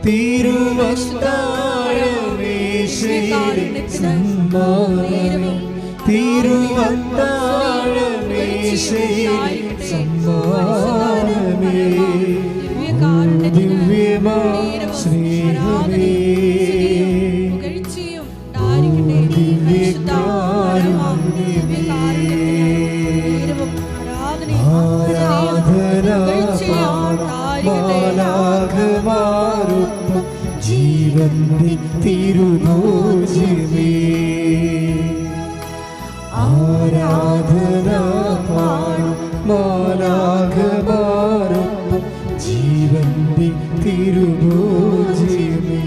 തിരുവത്താഴമേശയിലെ സമ്മാനമേ, തിരുവത്താഴമേശയിലെ സമ്മാനമേ, ദിവ്യമാ സ്നേഹമേ, മാലാഖമാരൊപ്പം ജീവന്റെ തിരുഭോജ്യമേ, ആരാധന പാടും മാലാഖമാരൊപ്പം ജീവന്റെ തിരുഭോജ്യമേ.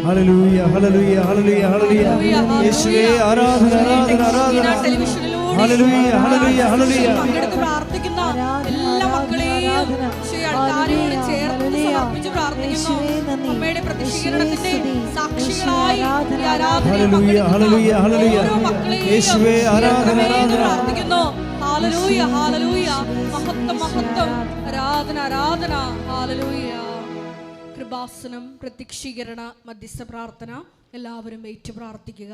ഹല്ലേലൂയ ഹല്ലേലൂയ ഹല്ലേലൂയ ഹല്ലേലൂയ. യേശുവേ ആരാധന ആരാധന ആരാധന. ഹല്ലേലൂയ ഹല്ലേലൂയ ഹല്ലേലൂയ. പ്രാർത്ഥിക്കുന്ന എല്ലാ മക്കളെയും ചേർന്ന് സമർപ്പിച്ച് പ്രാർത്ഥിക്കുന്നു. അമ്മയുടെ പ്രതിഷേധത്തിന്റെ സാക്ഷികളായി യേശുവേ ആരാധന ആരാധന പ്രാർത്ഥിക്കുന്നു. Hallelujah hallelujah. മഹത്വം മഹത്വം. ആരാധന ആരാധന. ഹല്ലേലൂയ. കൃപാസനം പ്രത്യക്ഷീകരണ മധ്യസ്ഥ പ്രാർത്ഥന എല്ലാവരും ഏറ്റു പ്രാർത്ഥിക്കുക.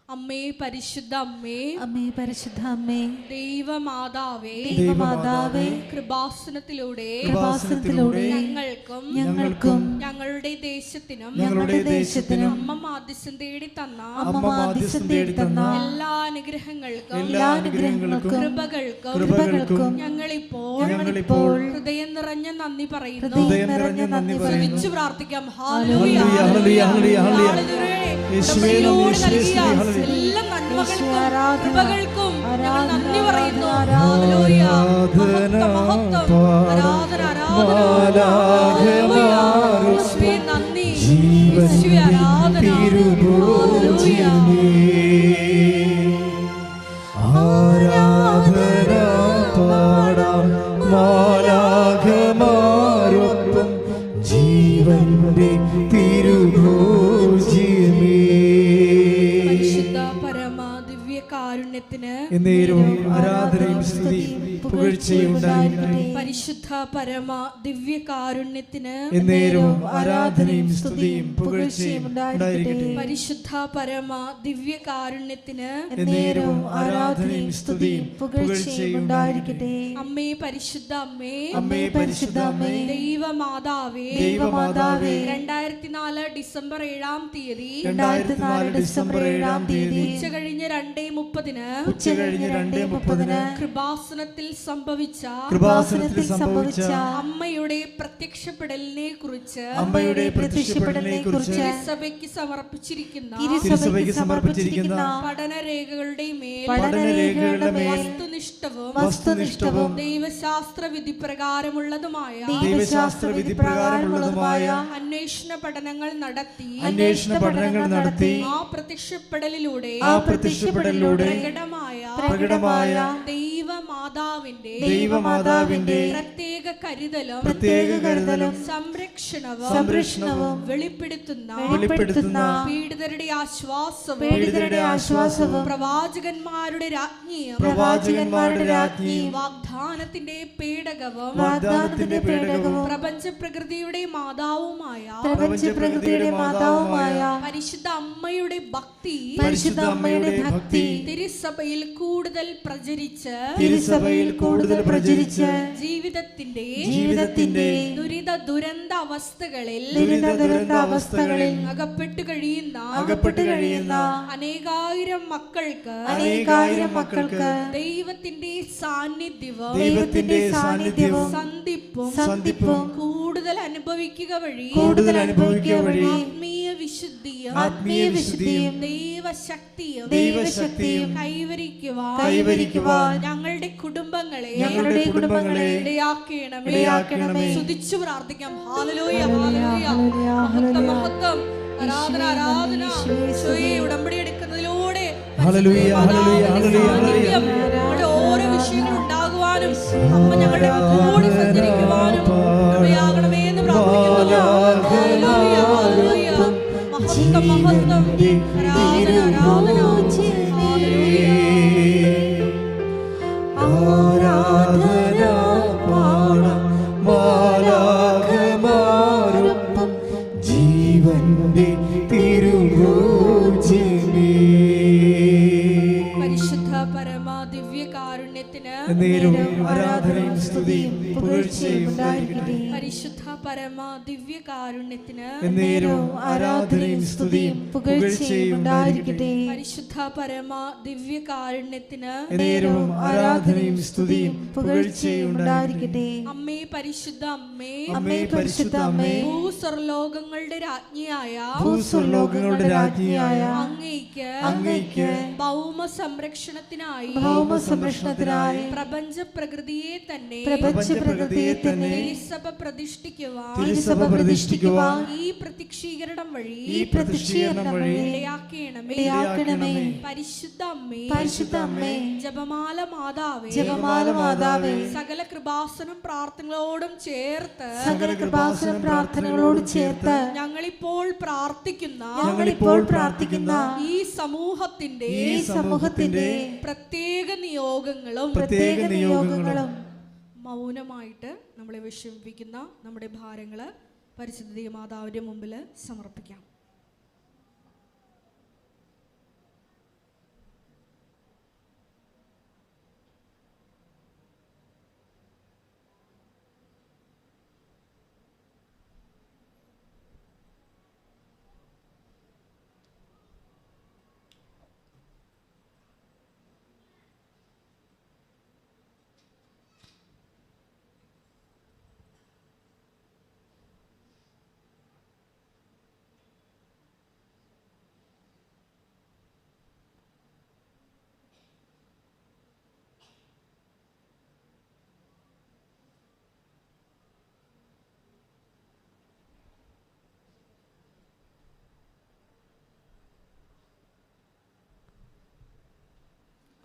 അമ്മേ പരിശുദ്ധ അമ്മേ, അമ്മേ പരിശുദ്ധ അമ്മേ, ദൈവമാതാവേ, ദൈവമാതാവേ, കൃപാസനത്തിലൂടെ ഞങ്ങൾക്കും ഞങ്ങളുടെ ദേശത്തിനും അമ്മ മാധ്യസ്ഥം തേടി തന്ന എല്ലാ അനുഗ്രഹങ്ങൾക്കും കൃപകൾക്കും ഞങ്ങളിപ്പോൾ ഹൃദയം നിറഞ്ഞ നന്ദി പറയുന്നു. സ്തുതിച്ചു പ്രാർത്ഥിക്കാം. ഹല്ലേലൂയ എല്ലാ നന്മകൾക്കും കൃപകൾക്കും നന്ദി പറയുന്നു. ഹല്ലേലൂയ. മഹത്വം ആരാധന ആരാധന. യേശുവേ നന്ദി. യേശുവേ ആരാധന. ഹല്ലേലൂയ. ആരാധന പാടാം മാലാഖമാരൊപ്പം ജീവന്റെ തിരുഭോജ്യമേ. കാരുണ്യത്തിന് എന്നേരവും ആരാധനയും സ്തുതിയും പുകഴ്ചയും ഉണ്ടായിരിക്കട്ടെ. പരിശുദ്ധ പരമ ദിവ്യ കാരുണ്യത്തിന് എന്നേരവും ആരാധനയും സ്തുതിയും പുകഴ്ചയും ഉണ്ടായിരിക്കട്ടെ. പരിശുദ്ധ പരമ ദിവ്യ കാരുണ്യത്തിന് എന്നേരവും ആരാധനയും സ്തുതിയും പുകഴ്ചയും ഉണ്ടായിരിക്കട്ടെ. അമ്മേ പരിശുദ്ധ അമ്മേ, അമ്മേ പരിശുദ്ധ അമ്മേ, ദൈവമാതാവേ, ദൈവമാതാവേ, 2004 ഡിസംബർ 7-ാം തീയതി ഉച്ചകഴിഞ്ഞ് 2:30 കൃപാസനത്തിൽ സംഭവിച്ച അമ്മയുടെ പ്രത്യക്ഷപ്പെടലിനെ കുറിച്ച് സഭയ്ക്ക് സമർപ്പിച്ചിരിക്കുന്ന പഠനരേഖകളുടെ മേൽ വസ്തുനിഷ്ഠവും ദൈവശാസ്ത്ര വിധി പ്രകാരമുള്ളതുമായ അന്വേഷണ പഠനങ്ങൾ നടത്തി ആ പ്രത്യക്ഷപ്പെടലിലൂടെ പ്രകടമായ ദൈവമാതാവിന്റെ പ്രത്യേക കരുതലും സംരക്ഷണവും വെളിപ്പെടുത്തുന്ന പീഡിതരുടെ ആശ്വാസവും പ്രവാചകന്മാരുടെ രാജ്ഞിയും വാഗ്ദാനത്തിന്റെ പേടകവും പ്രപഞ്ച പ്രകൃതിയുടെ മാതാവുമായ പരിശുദ്ധ അമ്മയുടെ ഭക്തി തിരുസഭയിൽ കൂടുതൽ പ്രചരിച്ച് ജീവിതത്തിന്റെ ദുരിത ദുരന്ത അവസ്ഥകളിൽ അകപ്പെട്ടു കഴിയുന്ന അനേകായിരം മക്കൾക്ക് ദൈവത്തിന്റെ സാന്നിധ്യവും സന്ധിപ്പും കൂടുതൽ അനുഭവിക്കുക വഴി ആത്മീയ വിശുദ്ധിയും ദൈവശക്തിയും കൈവരിക്കുവാൻ ഞങ്ങളുടെ കുടുംബങ്ങളെ ഇടയാക്കണമേ. സ്തുതിച്ചു പ്രാർത്ഥിക്കാം. Hallelujah hallelujah. മഹത്വം ആരാധന ആരാധന. ഉടമ്പടി എടുക്കുന്നതിലൂടെ ഓരോ വിഷയങ്ങൾ ഉണ്ടാകുവാനും അമ്മ ഞങ്ങളുടെ കൂടെ സഞ്ചരിക്കുവാനും കൃപയാകണമേ എന്ന് പ്രാർത്ഥിക്കുന്നു. Hallelujah hallelujah. മഹത്വം മഹത്വം ആരാധന ആരാധന. ആരാധന പാടാം മാലാഖമാരൊപ്പം ജീവന്റെ എന്നേരവും ആരാധനയും സ്തുതിയും പുകഴ്ചയും ഉണ്ടായിരിക്കട്ടെ. പരിശുദ്ധ പരമ ദിവ്യകാരുണ്യത്തിന് എന്നേരവും ആരാധനയും സ്തുതിയും പുകഴ്ചയും ഉണ്ടായിരിക്കട്ടെ. പരിശുദ്ധ പരമ ദിവ്യകാരുണ്യത്തിന് എന്നേരവും ആരാധനയും സ്തുതിയും പുകഴ്ചയും ഉണ്ടായിരിക്കട്ടെ. അമ്മേ പരിശുദ്ധ അമ്മേ, അമ്മേ പരിശുദ്ധ അമ്മേ, ഭൂസ്വർലോകങ്ങളുടെ രാജ്ഞിയായ ഭൂസ്വർലോകങ്ങളുടെ രാജ്ഞിയായ അങ്ങയ്ക്ക് ഭൗമ സംരക്ഷണത്തിനായി പ്രപഞ്ച പ്രകൃതിയെ തന്നെ തിരുസഭ പ്രതിഷ്ഠിക്കുവാൻ ഈ പ്രത്യക്ഷീകരണം വഴി ഇടയാക്കണമേ. പരിശുദ്ധ അമ്മേ, ജപമാല മാതാവേ, സകല കൃപാസനം പ്രാർത്ഥനകളോടും ചേർത്ത് ഞങ്ങളിപ്പോൾ പ്രാർത്ഥിക്കുന്ന ഈ സമൂഹത്തിന്റെ പ്രത്യേക നിയോഗങ്ങളും മൗനമായിട്ട് നമ്മളെ വിഷമിപ്പിക്കുന്ന നമ്മുടെ ഭാരങ്ങള് പരിശുദ്ധ മാതാവിന്റെ മുമ്പിൽ സമർപ്പിക്കാം.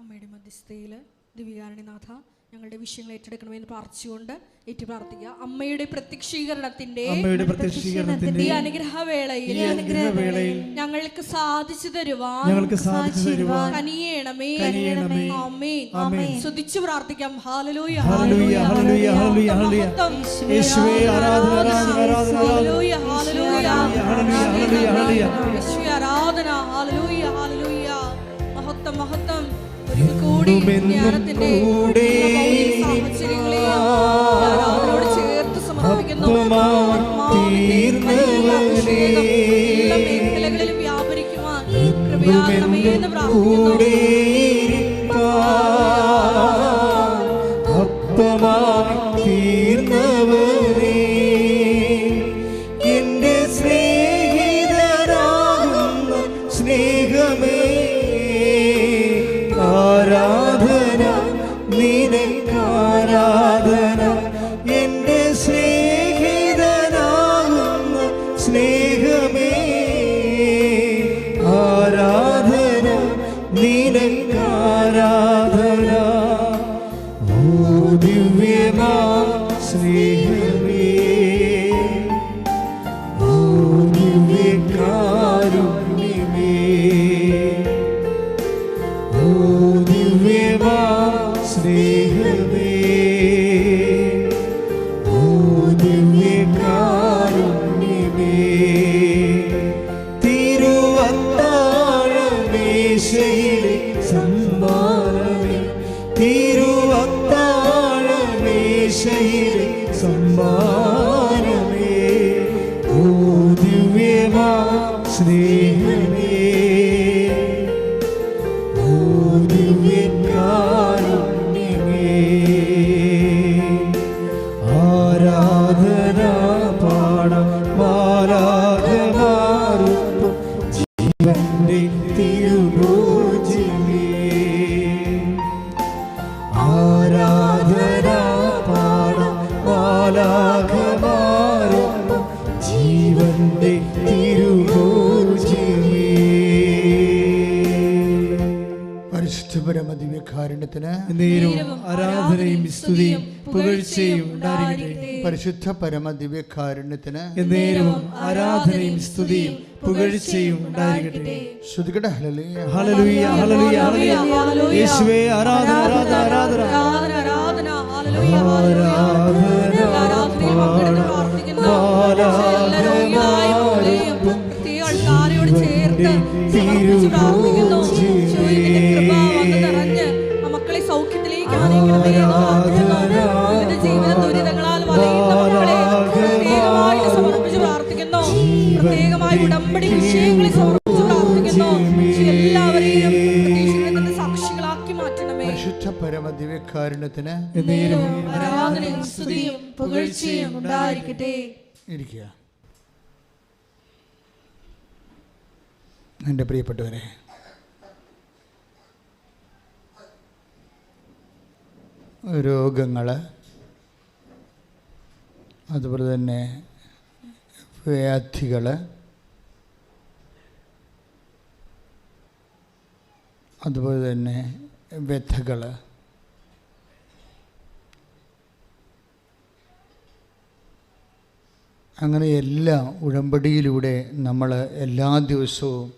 അമ്മയുടെ മധ്യസ്ഥയിൽ ദിവ്യകാരുണ്യനാഥ ഞങ്ങളുടെ വിഷയങ്ങൾ ഏറ്റെടുക്കണമെന്ന് പ്രാർത്ഥിച്ചുകൊണ്ട് പ്രാർത്ഥിക്കുക. അമ്മയുടെ പ്രത്യക്ഷീകരണത്തിന്റെ ഈ അനുഗ്രഹവേളയിൽ ഞങ്ങൾക്ക് സാധിച്ചു തരുവാൻ കനിയേണമേ. ആമേൻ. സ്തുതിച്ചു പ്രാർത്ഥിക്കാം. ഹല്ലേലൂയ, ഹല്ലേലൂയ, ഹല്ലേലൂയ, ഹല്ലേലൂയ. യേശുവേ ആരാധന, ആരാധന, ഹല്ലേലൂയ, ഹല്ലേലൂയ, ഹല്ലേലൂയ, ഹല്ലേലൂയ. യേശുവേ ആരാധന, ഹല്ലേലൂയ, ഹല്ലേലൂയ. മഹത്വം, മഹത്വം. കൂടി ജ്ഞാനത്തിന്റെ സാഹചര്യങ്ങളെയോട് ചേർത്ത് സമർപ്പിക്കുന്നു. മേഖലകളിലും വ്യാപരിക്കുവാൻ കൃപയാകണമേ എന്ന് പ്രാർത്ഥിക്കുന്നു. ആരാധന നിനക്കാരാധന എന്റെ സ്നേഹിതനാകുന്ന സ്നേഹമേ. ആരാധന നിനക്കാരാധന. ഓ ദിവ്യമാ സ്നേഹമേ, ഓ ദിവ്യകാരുണ്യമേ, സ്നേഹമേ, ഓ ദിവ്യകാരുണ്യമേ. തിരുവത്താഴമേശയിലെ സമ്മാനമേ, തിരുവത്താഴമേശയിലെ സമ്മാനമേ, ഓ ദിവ്യമാ സ്നേഹമേ, ആരാധന പാടം മാലാഖമാരുപ്പം ജീവന്റെ തിരുഭോജ്യമേ. ആരാധന പാടം മാലാഖമാരുപ്പം ജീവന്റെ തിരുഭോജ്യമേ. പരമദിവ്യകാരുണ്യത്തിന് ആരാധനയും സ്തുതിയും പുകഴ്ചയും ഉണ്ടായിരിക്കട്ടെ. പരിശുദ്ധ പരമദിവ്യകാരുണ്യത്തിന് എന്നേരവും ആരാധനയും സ്തുതിയും പുകഴ്ചയും ഉണ്ടായിരിക്കട്ടെ. ശ്രുതികട ഹല്ലേലൂയ, ഹല്ലേലൂയ, ഹല്ലേലൂയ, ഹല്ലേലൂയ. യേശുവേ ആരാധന, ആരാധന, ആരാധന, ആരാധന, ഹല്ലേലൂയ, ഹല്ലേലൂയ. ആരാധനയിൽ പങ്കെടുത്ത് പ്രാർത്ഥിക്കുന്നു. ആൾക്കാരോട് ചേർത്ത് സമർപ്പിച്ച് പ്രാർത്ഥിക്കുന്നു. മക്കളെ സൗഖ്യത്തിലേക്ക് ആനയിക്കണമേ. പ്രത്യേകമായി ഉടമ്പടി വിഷയങ്ങളെ സമർപ്പിച്ച് പ്രാർത്ഥിക്കുന്നു. എല്ലാവരെയും പ്രതീക്ഷയുടെ സാക്ഷികളാക്കി മാറ്റണമേ. പരിശുദ്ധ പരമ ദിവ്യകാരുണ്യത്തിന് ആരാധനയും സ്തുതിയും പുകഴ്ചയും ഉണ്ടായിരിക്കട്ടെ. ഇരിക്കുക. എൻ്റെ പ്രിയപ്പെട്ടവരെ, രോഗങ്ങൾ, അതുപോലെ തന്നെ വ്യാധികൾ, അതുപോലെ തന്നെ വ്യഥകൾ, അങ്ങനെ എല്ലാം ഉടമ്പടിയിലൂടെ നമ്മൾ എല്ലാ ദിവസവും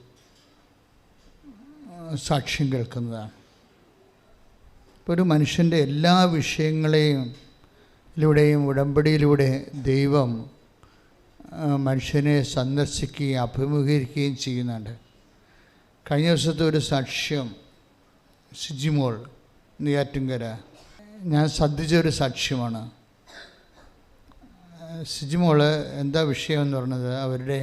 സാക്ഷ്യം കേൾക്കുന്നതാണ്. ഇപ്പോൾ ഒരു മനുഷ്യൻ്റെ എല്ലാ വിഷയങ്ങളെയും ഉടമ്പടിയിലൂടെ ദൈവം മനുഷ്യനെ സന്ദർശിക്കുകയും അഭിമുഖീകരിക്കുകയും ചെയ്യുന്നുണ്ട്. കഴിഞ്ഞ ദിവസത്തെ ഒരു സാക്ഷ്യം സിജിമോൾ നെയ്യാറ്റിൻകര, ഞാൻ ശ്രദ്ധിച്ചൊരു സാക്ഷ്യമാണ്. സിജിമോള് എന്താ വിഷയം എന്ന് പറഞ്ഞത്, അവരുടെ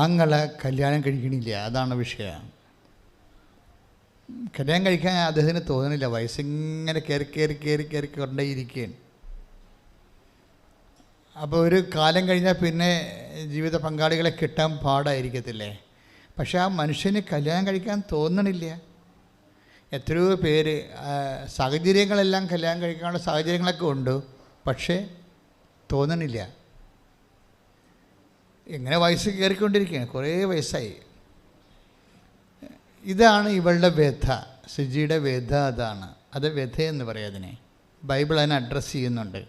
ആങ്ങളെ കല്യാണം കഴിക്കണില്ല, അതാണ് വിഷയം. കല്യാണം കഴിക്കാൻ അദ്ദേഹത്തിന് തോന്നണില്ല, വയസ്സിങ്ങനെ കയറി കൊണ്ടേയിരിക്കുകയാണ്. അപ്പോൾ ഒരു കാലം കഴിഞ്ഞാൽ പിന്നെ ജീവിത പങ്കാളികളെ കിട്ടാൻ പാടായിരിക്കത്തില്ലേ. പക്ഷെ ആ മനുഷ്യന് കല്യാണം കഴിക്കാൻ തോന്നണില്ല. എത്രയോ പേര് സാഹചര്യങ്ങളെല്ലാം കല്യാണം കഴിക്കാനുള്ള സാഹചര്യങ്ങളൊക്കെ ഉണ്ട്, പക്ഷേ തോന്നണില്ല. എങ്ങനെ വയസ്സ് കയറിക്കൊണ്ടിരിക്കുകയാണ്, കുറേ വയസ്സായി. ഇതാണ് ഇവളുടെ വ്യഥ, സിജിയുടെ വ്യഥ അതാണ്. അത് വ്യഥയെന്ന് പറയാം അതിനെ. ബൈബിൾ അതിനെ അഡ്രസ്സ് ചെയ്യുന്നുണ്ട്.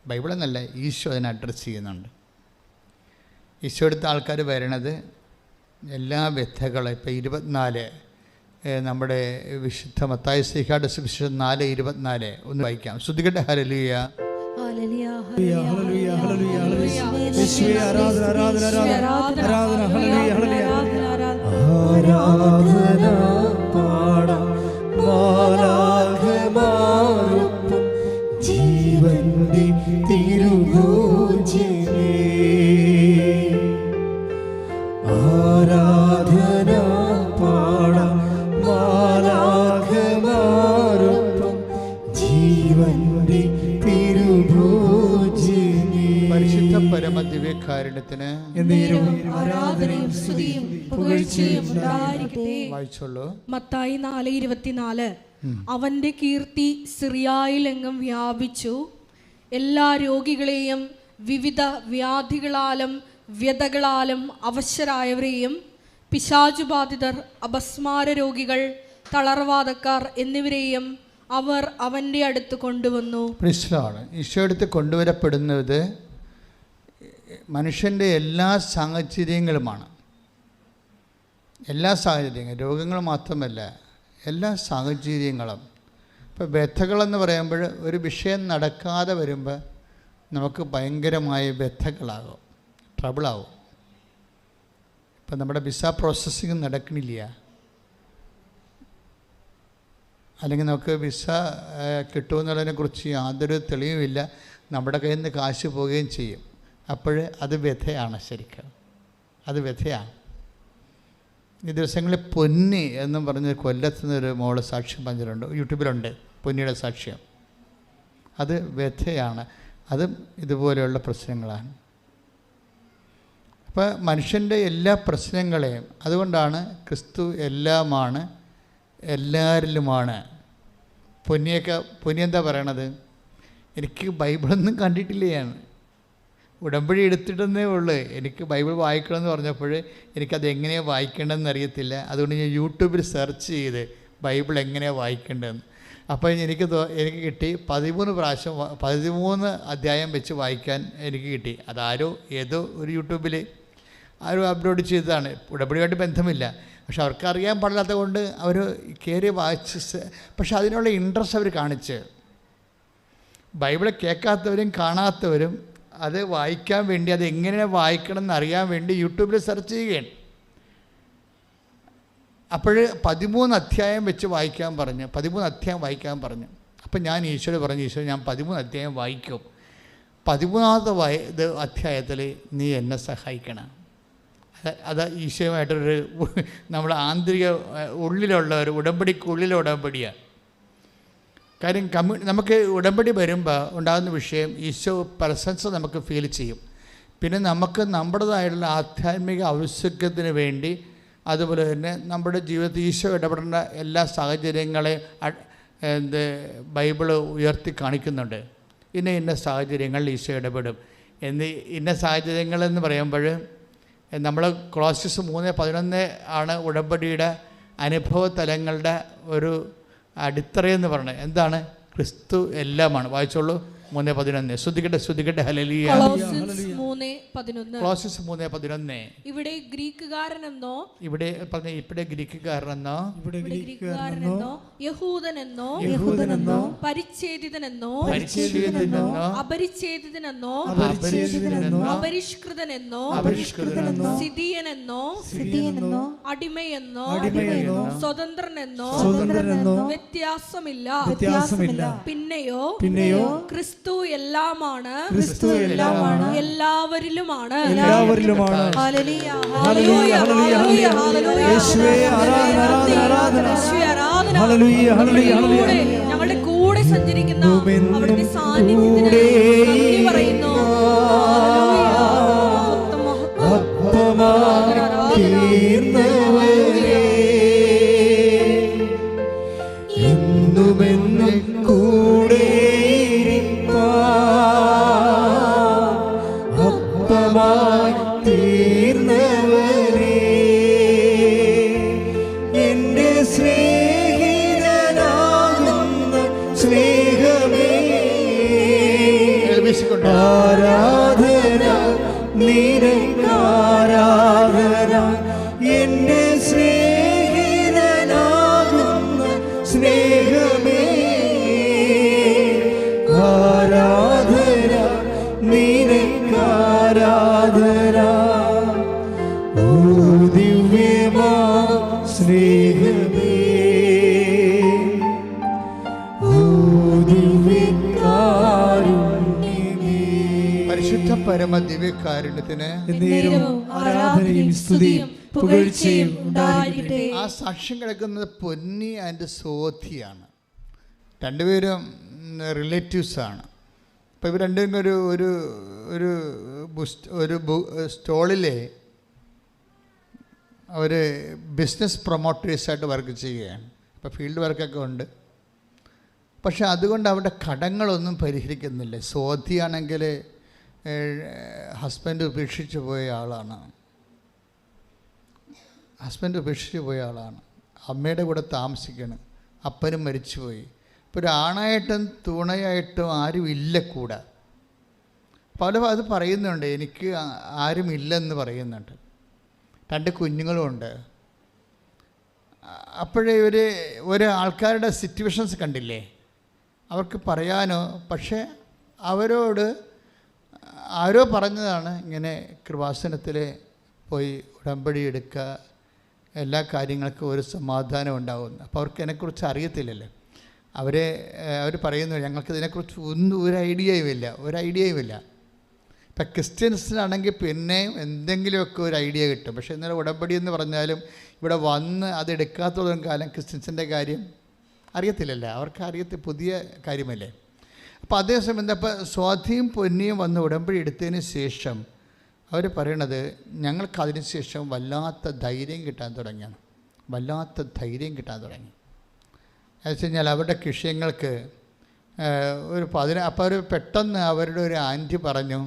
ബൈബിൾ എന്നല്ല, ഈശോ അതിനെ അഡ്രസ്സ് ചെയ്യുന്നുണ്ട്. ഈശോ എടുത്ത ആൾക്കാർ വരണത് എല്ലാ വ്യഥകളും. ഇപ്പോൾ 24 നമ്മുടെ വിശുദ്ധ മത്തായി ശ്ലീഹായുടെ സുവിശേഷം 4:24 ഒന്ന് വായിക്കാം. ശ്രുതികട്ടെ. ഹല്ലേലൂയ. ജീവന്റെ തിരുഭോജനേ ആരാധന പാടാം മാലാഖമാരൊപ്പം ജീവന്റെ തിരുഭോജനേ. പരിശുദ്ധ പരമ ദിവ്യകാരുണ്യത്തിന് ആരാധനയും സ്തുതിയും പുകഴ്ചയും ഉണ്ടായിരിക്കട്ടെ. വായിച്ചോളൂ. മത്തായി 4:24. അവന്റെ കീർത്തി സിറിയായിലെങ്ങും വ്യാപിച്ചു, എല്ലാ രോഗികളെയും വിവിധ വ്യാധികളാലും വ്യതകളാലും അവശരായവരെയും പിശാചുബാധിതർ, അപസ്മാര രോഗികൾ, തളർവാദക്കാർ എന്നിവരെയും അവർ അവൻ്റെ അടുത്ത് കൊണ്ടുവന്നു. ഈശോ അടുത്ത് കൊണ്ടുവരപ്പെടുന്നത് മനുഷ്യൻ്റെ എല്ലാ സാഹചര്യങ്ങളുമാണ്. എല്ലാ സാഹചര്യങ്ങളും, രോഗങ്ങൾ മാത്രമല്ല, എല്ലാ സാഹചര്യങ്ങളും. ഇപ്പോൾ വ്യഥകളെന്ന് പറയുമ്പോൾ ഒരു വിഷയം നടക്കാതെ വരുമ്പോൾ നമുക്ക് ഭയങ്കരമായ വ്യഥകളാകും, ട്രബിളാവും. ഇപ്പം നമ്മുടെ വിസ പ്രോസസ്സിങ് നടക്കണില്ല, അല്ലെങ്കിൽ നമുക്ക് വിസ കിട്ടുമെന്നുള്ളതിനെക്കുറിച്ച് യാതൊരു തെളിവുമില്ല, നമ്മുടെ കയ്യിൽ നിന്ന് കാശ് പോവുകയും ചെയ്യും. അപ്പോൾ അത് വ്യഥയാണ്, ശരിക്കും അത് വ്യഥയാണ്. ഈ ദിവസങ്ങളിൽ പൊന്നി എന്നും പറഞ്ഞ് കൊല്ലത്തുനിന്നൊരു മോള് സാക്ഷ്യം പറഞ്ഞിട്ടുണ്ട്, യൂട്യൂബിലുണ്ട് പൊന്നിയുടെ സാക്ഷ്യം. അത് വ്യഥയാണ്, അതും ഇതുപോലെയുള്ള പ്രശ്നങ്ങളാണ്. അപ്പോൾ മനുഷ്യൻ്റെ എല്ലാ പ്രശ്നങ്ങളെയും, അതുകൊണ്ടാണ് ക്രിസ്തു എല്ലാമാണ് എല്ലാവരിലുമാണ്. പൊന്നി എന്താ പറയണത്, എനിക്ക് ബൈബിളൊന്നും കണ്ടിട്ടില്ലയാണ്, ഉടമ്പടി എടുത്തിട്ടെന്നേ ഉള്ളൂ, എനിക്ക് ബൈബിൾ വായിക്കണമെന്ന് പറഞ്ഞപ്പോൾ എനിക്കത് എങ്ങനെയാണ് വായിക്കേണ്ടതെന്ന് അറിയത്തില്ല. അതുകൊണ്ട് ഞാൻ യൂട്യൂബിൽ സെർച്ച് ചെയ്ത് ബൈബിൾ എങ്ങനെയാണ് വായിക്കേണ്ടതെന്ന്. അപ്പോൾ എനിക്ക് കിട്ടി 13 പ്രാവശ്യം 13 അധ്യായം വെച്ച് വായിക്കാൻ എനിക്ക് കിട്ടി. അതാരോ ഏതോ ഒരു യൂട്യൂബിൽ ആരോ അപ്ലോഡ് ചെയ്തതാണ്, ഉടമ്പടിയായിട്ട് ബന്ധമില്ല. പക്ഷെ അവർക്കറിയാൻ പാടില്ലാത്ത കൊണ്ട് അവർ കയറി വായിച്ച്, പക്ഷെ അതിനുള്ള ഇൻട്രസ്റ്റ് അവർ കാണിച്ച്, ബൈബിൾ കേൾക്കാത്തവരും കാണാത്തവരും അത് വായിക്കാൻ വേണ്ടി, അത് എങ്ങനെ വായിക്കണം എന്നറിയാൻ വേണ്ടി യൂട്യൂബിൽ സെർച്ച് ചെയ്യുകയാണ്. അപ്പോൾ 13 അധ്യായം വെച്ച് വായിക്കാൻ പറഞ്ഞു, 13 അധ്യായം വായിക്കാൻ പറഞ്ഞു. അപ്പം ഞാൻ ഈശോയോട് പറഞ്ഞു, ഈശോ ഞാൻ 13 അധ്യായം വായിക്കും. 13-ാമത്തെ അധ്യായത്തിൽ നീ എന്നെ സഹായിക്കണം. അത് ഈശോയുമായിട്ടൊരു നമ്മുടെ ആന്തരിക ഉള്ളിലുള്ള ഒരു ഉടമ്പടിക്കുള്ളിലെ ഉടമ്പടിയാണ്. കാര്യം നമുക്ക് ഉടമ്പടി വരുമ്പോൾ ഉണ്ടാകുന്ന വിഷയം ഈശോ പ്രസൻസ് നമുക്ക് ഫീൽ ചെയ്യും. പിന്നെ നമുക്ക് നമ്മുടേതായിട്ടുള്ള ആധ്യാത്മിക ഔത്സുക്യത്തിന് വേണ്ടി, അതുപോലെ തന്നെ നമ്മുടെ ജീവിതത്തിൽ ഈശോ ഇടപെടേണ്ട എല്ലാ സാഹചര്യങ്ങളെ ബൈബിള് ഉയർത്തി കാണിക്കുന്നുണ്ട്. ഇന്ന സാഹചര്യങ്ങളിൽ ഈശോ ഇടപെടും ഇന്ന സാഹചര്യങ്ങളെന്ന് പറയുമ്പോൾ നമ്മൾ കൊളോസ്യസ് 3:11 ആണ് ഉടമ്പടിയുടെ അനുഭവ തലങ്ങളുടെ ഒരു അടിത്തറയെന്ന് പറയുന്നത്. എന്താണ്? ക്രിസ്തു എല്ലാമാണ്. വായിച്ചോളൂ 3:11. ശ്രദ്ധിക്കട്ടെ. ഹല്ലേലൂയ. കൊളോസ്യസ് 3:11. ഇവിടെ ഗ്രീക്കുകാരനെന്നോ യഹൂദനെന്നോ പരിച്ഛേദിതനെന്നോ അപരിച്ഛേദിതനെന്നോ അപരിഷ്കൃതനെന്നോ സിദിയനെന്നോ അടിമയെന്നോ സ്വതന്ത്രനെന്നോ വ്യത്യാസമില്ല. പിന്നെയോ ക്രിസ്തു എല്ലാമാണ്, എല്ലാവരിലുമാണ്. ഹല്ലേലൂയ, ഹല്ലേലൂയ, ഹല്ലേലൂയ, യേശുവേ ആരാധന. ഞങ്ങളുടെ കൂടെ സഞ്ചരിക്കുന്ന അവിടുത്തെ സാന്നിധ്യത്തിന് നന്ദി പറയുന്നു. ആരാധന നിനക്കാരാധന എന്റെ സ്നേഹിതനാകുന്ന സ്നേഹമേ. ആരാധന നിനക്കാരാധന ഓ ദിവ്യമാ സ്നേഹമേ. പരമ ദിവ്യകാരുണ്യത്തിന് ആരാധനയും സ്തുതിയും പുകഴ്ചയും ഉണ്ടായിരിക്കട്ടെ. ആ സാക്ഷ്യം കിടക്കുന്നത് പൊന്നി ആൻഡ് സോധിയാണ്. രണ്ടുപേരും റിലേറ്റീവ്സാണ്. അപ്പോൾ ഇവർ രണ്ടുപേരും ഒരു സ്റ്റോളിലെ അവർ ബിസിനസ് പ്രൊമോട്ടേഴ്സായിട്ട് വർക്ക് ചെയ്യുകയാണ്. അപ്പോൾ ഫീൽഡ് വർക്കൊക്കെ ഉണ്ട്. പക്ഷെ അതുകൊണ്ട് അവരുടെ കടങ്ങളൊന്നും പരിഹരിക്കുന്നില്ല. സോധിയാണെങ്കിൽ ഹസ്ബൻഡ് ഉപേക്ഷിച്ച് പോയ ആളാണ്. അമ്മയുടെ കൂടെ താമസിക്കണം. അപ്പനും മരിച്ചുപോയി. ഇപ്പോൾ ഒരു ആണായിട്ടും തുണയായിട്ടും ആരും ഇല്ല കൂടെ. പല അത് പറയുന്നുണ്ട്, എനിക്ക് ആരും ഇല്ലെന്ന് പറയുന്നുണ്ട്. 2 കുഞ്ഞുങ്ങളുമുണ്ട്. അപ്പോഴേ ഒരു ആൾക്കാരുടെ സിറ്റുവേഷൻസ് കണ്ടില്ലേ, അവർക്ക് പറയാനോ. പക്ഷേ അവരോട് ആരോ പറഞ്ഞതാണ് ഇങ്ങനെ കൃപാസനത്തിൽ പോയി ഉടമ്പടി എടുക്കുക, എല്ലാ കാര്യങ്ങൾക്കും ഒരു സമാധാനം ഉണ്ടാകുന്നു. അപ്പോൾ അവർക്ക് ഇതിനെക്കുറിച്ച് അറിയത്തില്ലല്ലോ. അവർ പറയുന്നു ഞങ്ങൾക്ക് ഇതിനെക്കുറിച്ച് ഒരു ഐഡിയയുമില്ല. ഇപ്പം ക്രിസ്ത്യൻസിനാണെങ്കിൽ പിന്നെയും എന്തെങ്കിലുമൊക്കെ ഒരു ഐഡിയ കിട്ടും. പക്ഷേ ഇന്നലെ ഉടമ്പടി എന്ന് പറഞ്ഞാലും ഇവിടെ വന്ന് അത് എടുക്കാത്തോളം കാലം ക്രിസ്ത്യൻസിൻ്റെ കാര്യം അറിയത്തില്ലല്ലോ. അവർക്ക് പുതിയ കാര്യമല്ലേ. അപ്പോൾ അതേസമയം എന്താ, സ്വാധിയും പൊന്നിയും വന്ന് ഉടമ്പടി എടുത്തതിന് ശേഷം അവർ പറയണത് ഞങ്ങൾക്കതിന് ശേഷം വല്ലാത്ത ധൈര്യം കിട്ടാൻ തുടങ്ങി. എന്ന് വെച്ച് കഴിഞ്ഞാൽ അവരുടെ വിഷയങ്ങൾക്ക് അപ്പോൾ അവർ പെട്ടെന്ന് അവരുടെ ഒരു ആൻറ്റി പറഞ്ഞു,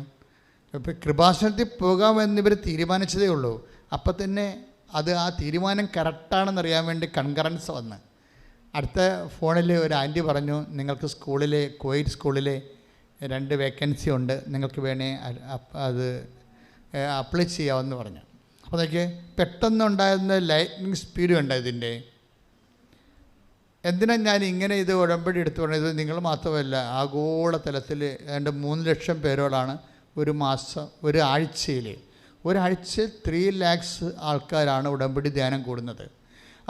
ഇപ്പോൾ കൃപാസനത്തിൽ പോകാമെന്നിവർ തീരുമാനിച്ചതേ ഉള്ളൂ. അപ്പം തന്നെ ആ തീരുമാനം കറക്റ്റാണെന്നറിയാൻ വേണ്ടി കൺകറൻസ് വന്ന് അടുത്ത ഫോണിൽ ഒരു ആൻറ്റി പറഞ്ഞു, നിങ്ങൾക്ക് കോയിറ്റ് സ്കൂളിലെ 2 വേക്കൻസി ഉണ്ട്, നിങ്ങൾക്ക് വേണേ അത് അപ്ലൈ ചെയ്യാമെന്ന് പറഞ്ഞു. അപ്പോൾ നോക്കിയേ, പെട്ടെന്നുണ്ടായിരുന്ന ലൈറ്റ്നിങ് സ്പീഡ് ഉണ്ട് ഇതിൻ്റെ. എന്തിനാണ് ഞാൻ ഇങ്ങനെ ഇത് ഉടമ്പടി എടുത്തു പറഞ്ഞത്? നിങ്ങൾ മാത്രമല്ല, ആഗോളതലത്തിൽ ഏതാണ്ട് 3 ലക്ഷം പേരോടാണ് ഒരാഴ്ചയിൽ 3 lakhs ആൾക്കാരാണ് ഉടമ്പടി ധ്യാനം കൂടുന്നത്.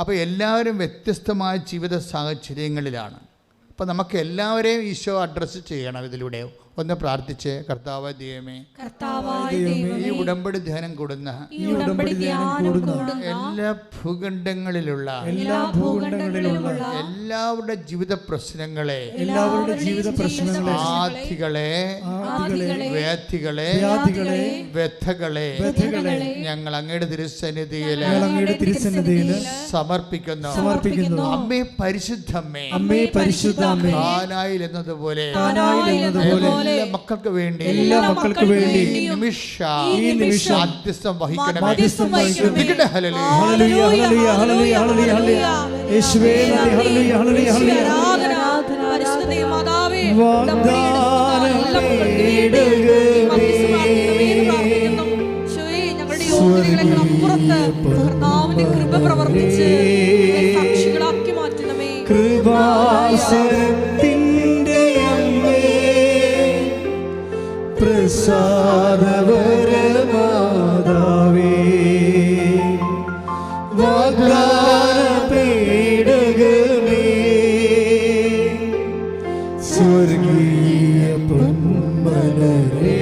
അപ്പോൾ എല്ലാവരും വ്യത്യസ്തമായ ജീവിത സാഹചര്യങ്ങളിലാണ്. അപ്പോൾ നമുക്ക് എല്ലാവരെയും ഈശോ അഡ്രസ്സ് ചെയ്യണം ഇതിലൂടെ. ഒന്ന് പ്രാർത്ഥിച്ച്, കർത്താവ് ദൈവമേ, കർത്താവായ ദൈവമേ, ഈ ഉടമ്പടി ധ്യാനം കൂടുന്ന ഈ ഉടമ്പടി ധ്യാനം കൂടുന്ന എല്ലാ ഭൂഖണ്ഡങ്ങളിലുള്ള എല്ലാവരുടെ ജീവിത പ്രശ്നങ്ങളെ, ആധികളെ, വ്യാധികളെ, വ്യഥകളെ ഞങ്ങൾ അങ്ങയുടെ തിരുസന്നിധിയിൽ സമർപ്പിക്കുന്നു. അമ്മേ പരിശുദ്ധമ്മേ, കാനായിൽ എന്നതുപോലെ എല്ലാ മക്കൾക്ക് വേണ്ടി ഈ നിമിഷം മധ്യസ്ഥം വഹിക്കണമേ. ഹല്ലേലൂയ ഹല്ലേലൂയ ഹല്ലേലൂയ ഹല്ലേലൂയ യേശുവേ നന്ദി. ഹല്ലേലൂയ ഹല്ലേലൂയ ഹല്ലേലൂയ പരിശുദ്ധ മാതാവേ, ഞങ്ങളുടെ യോഗ്യതകളെക്കാൾ അപ്പുറത്ത് കർത്താവിന്റെ കൃപ പ്രവർത്തിച്ച് സാക്ഷികളാക്കി മാറ്റണമേ. കൃപാസനത്തിന്റെ അമ്മേ, പ്രസാദവരമാതാവേ, വാഗ്ദാന പേടകമേ, സ്വർഗീയ പൊന്മലരേ,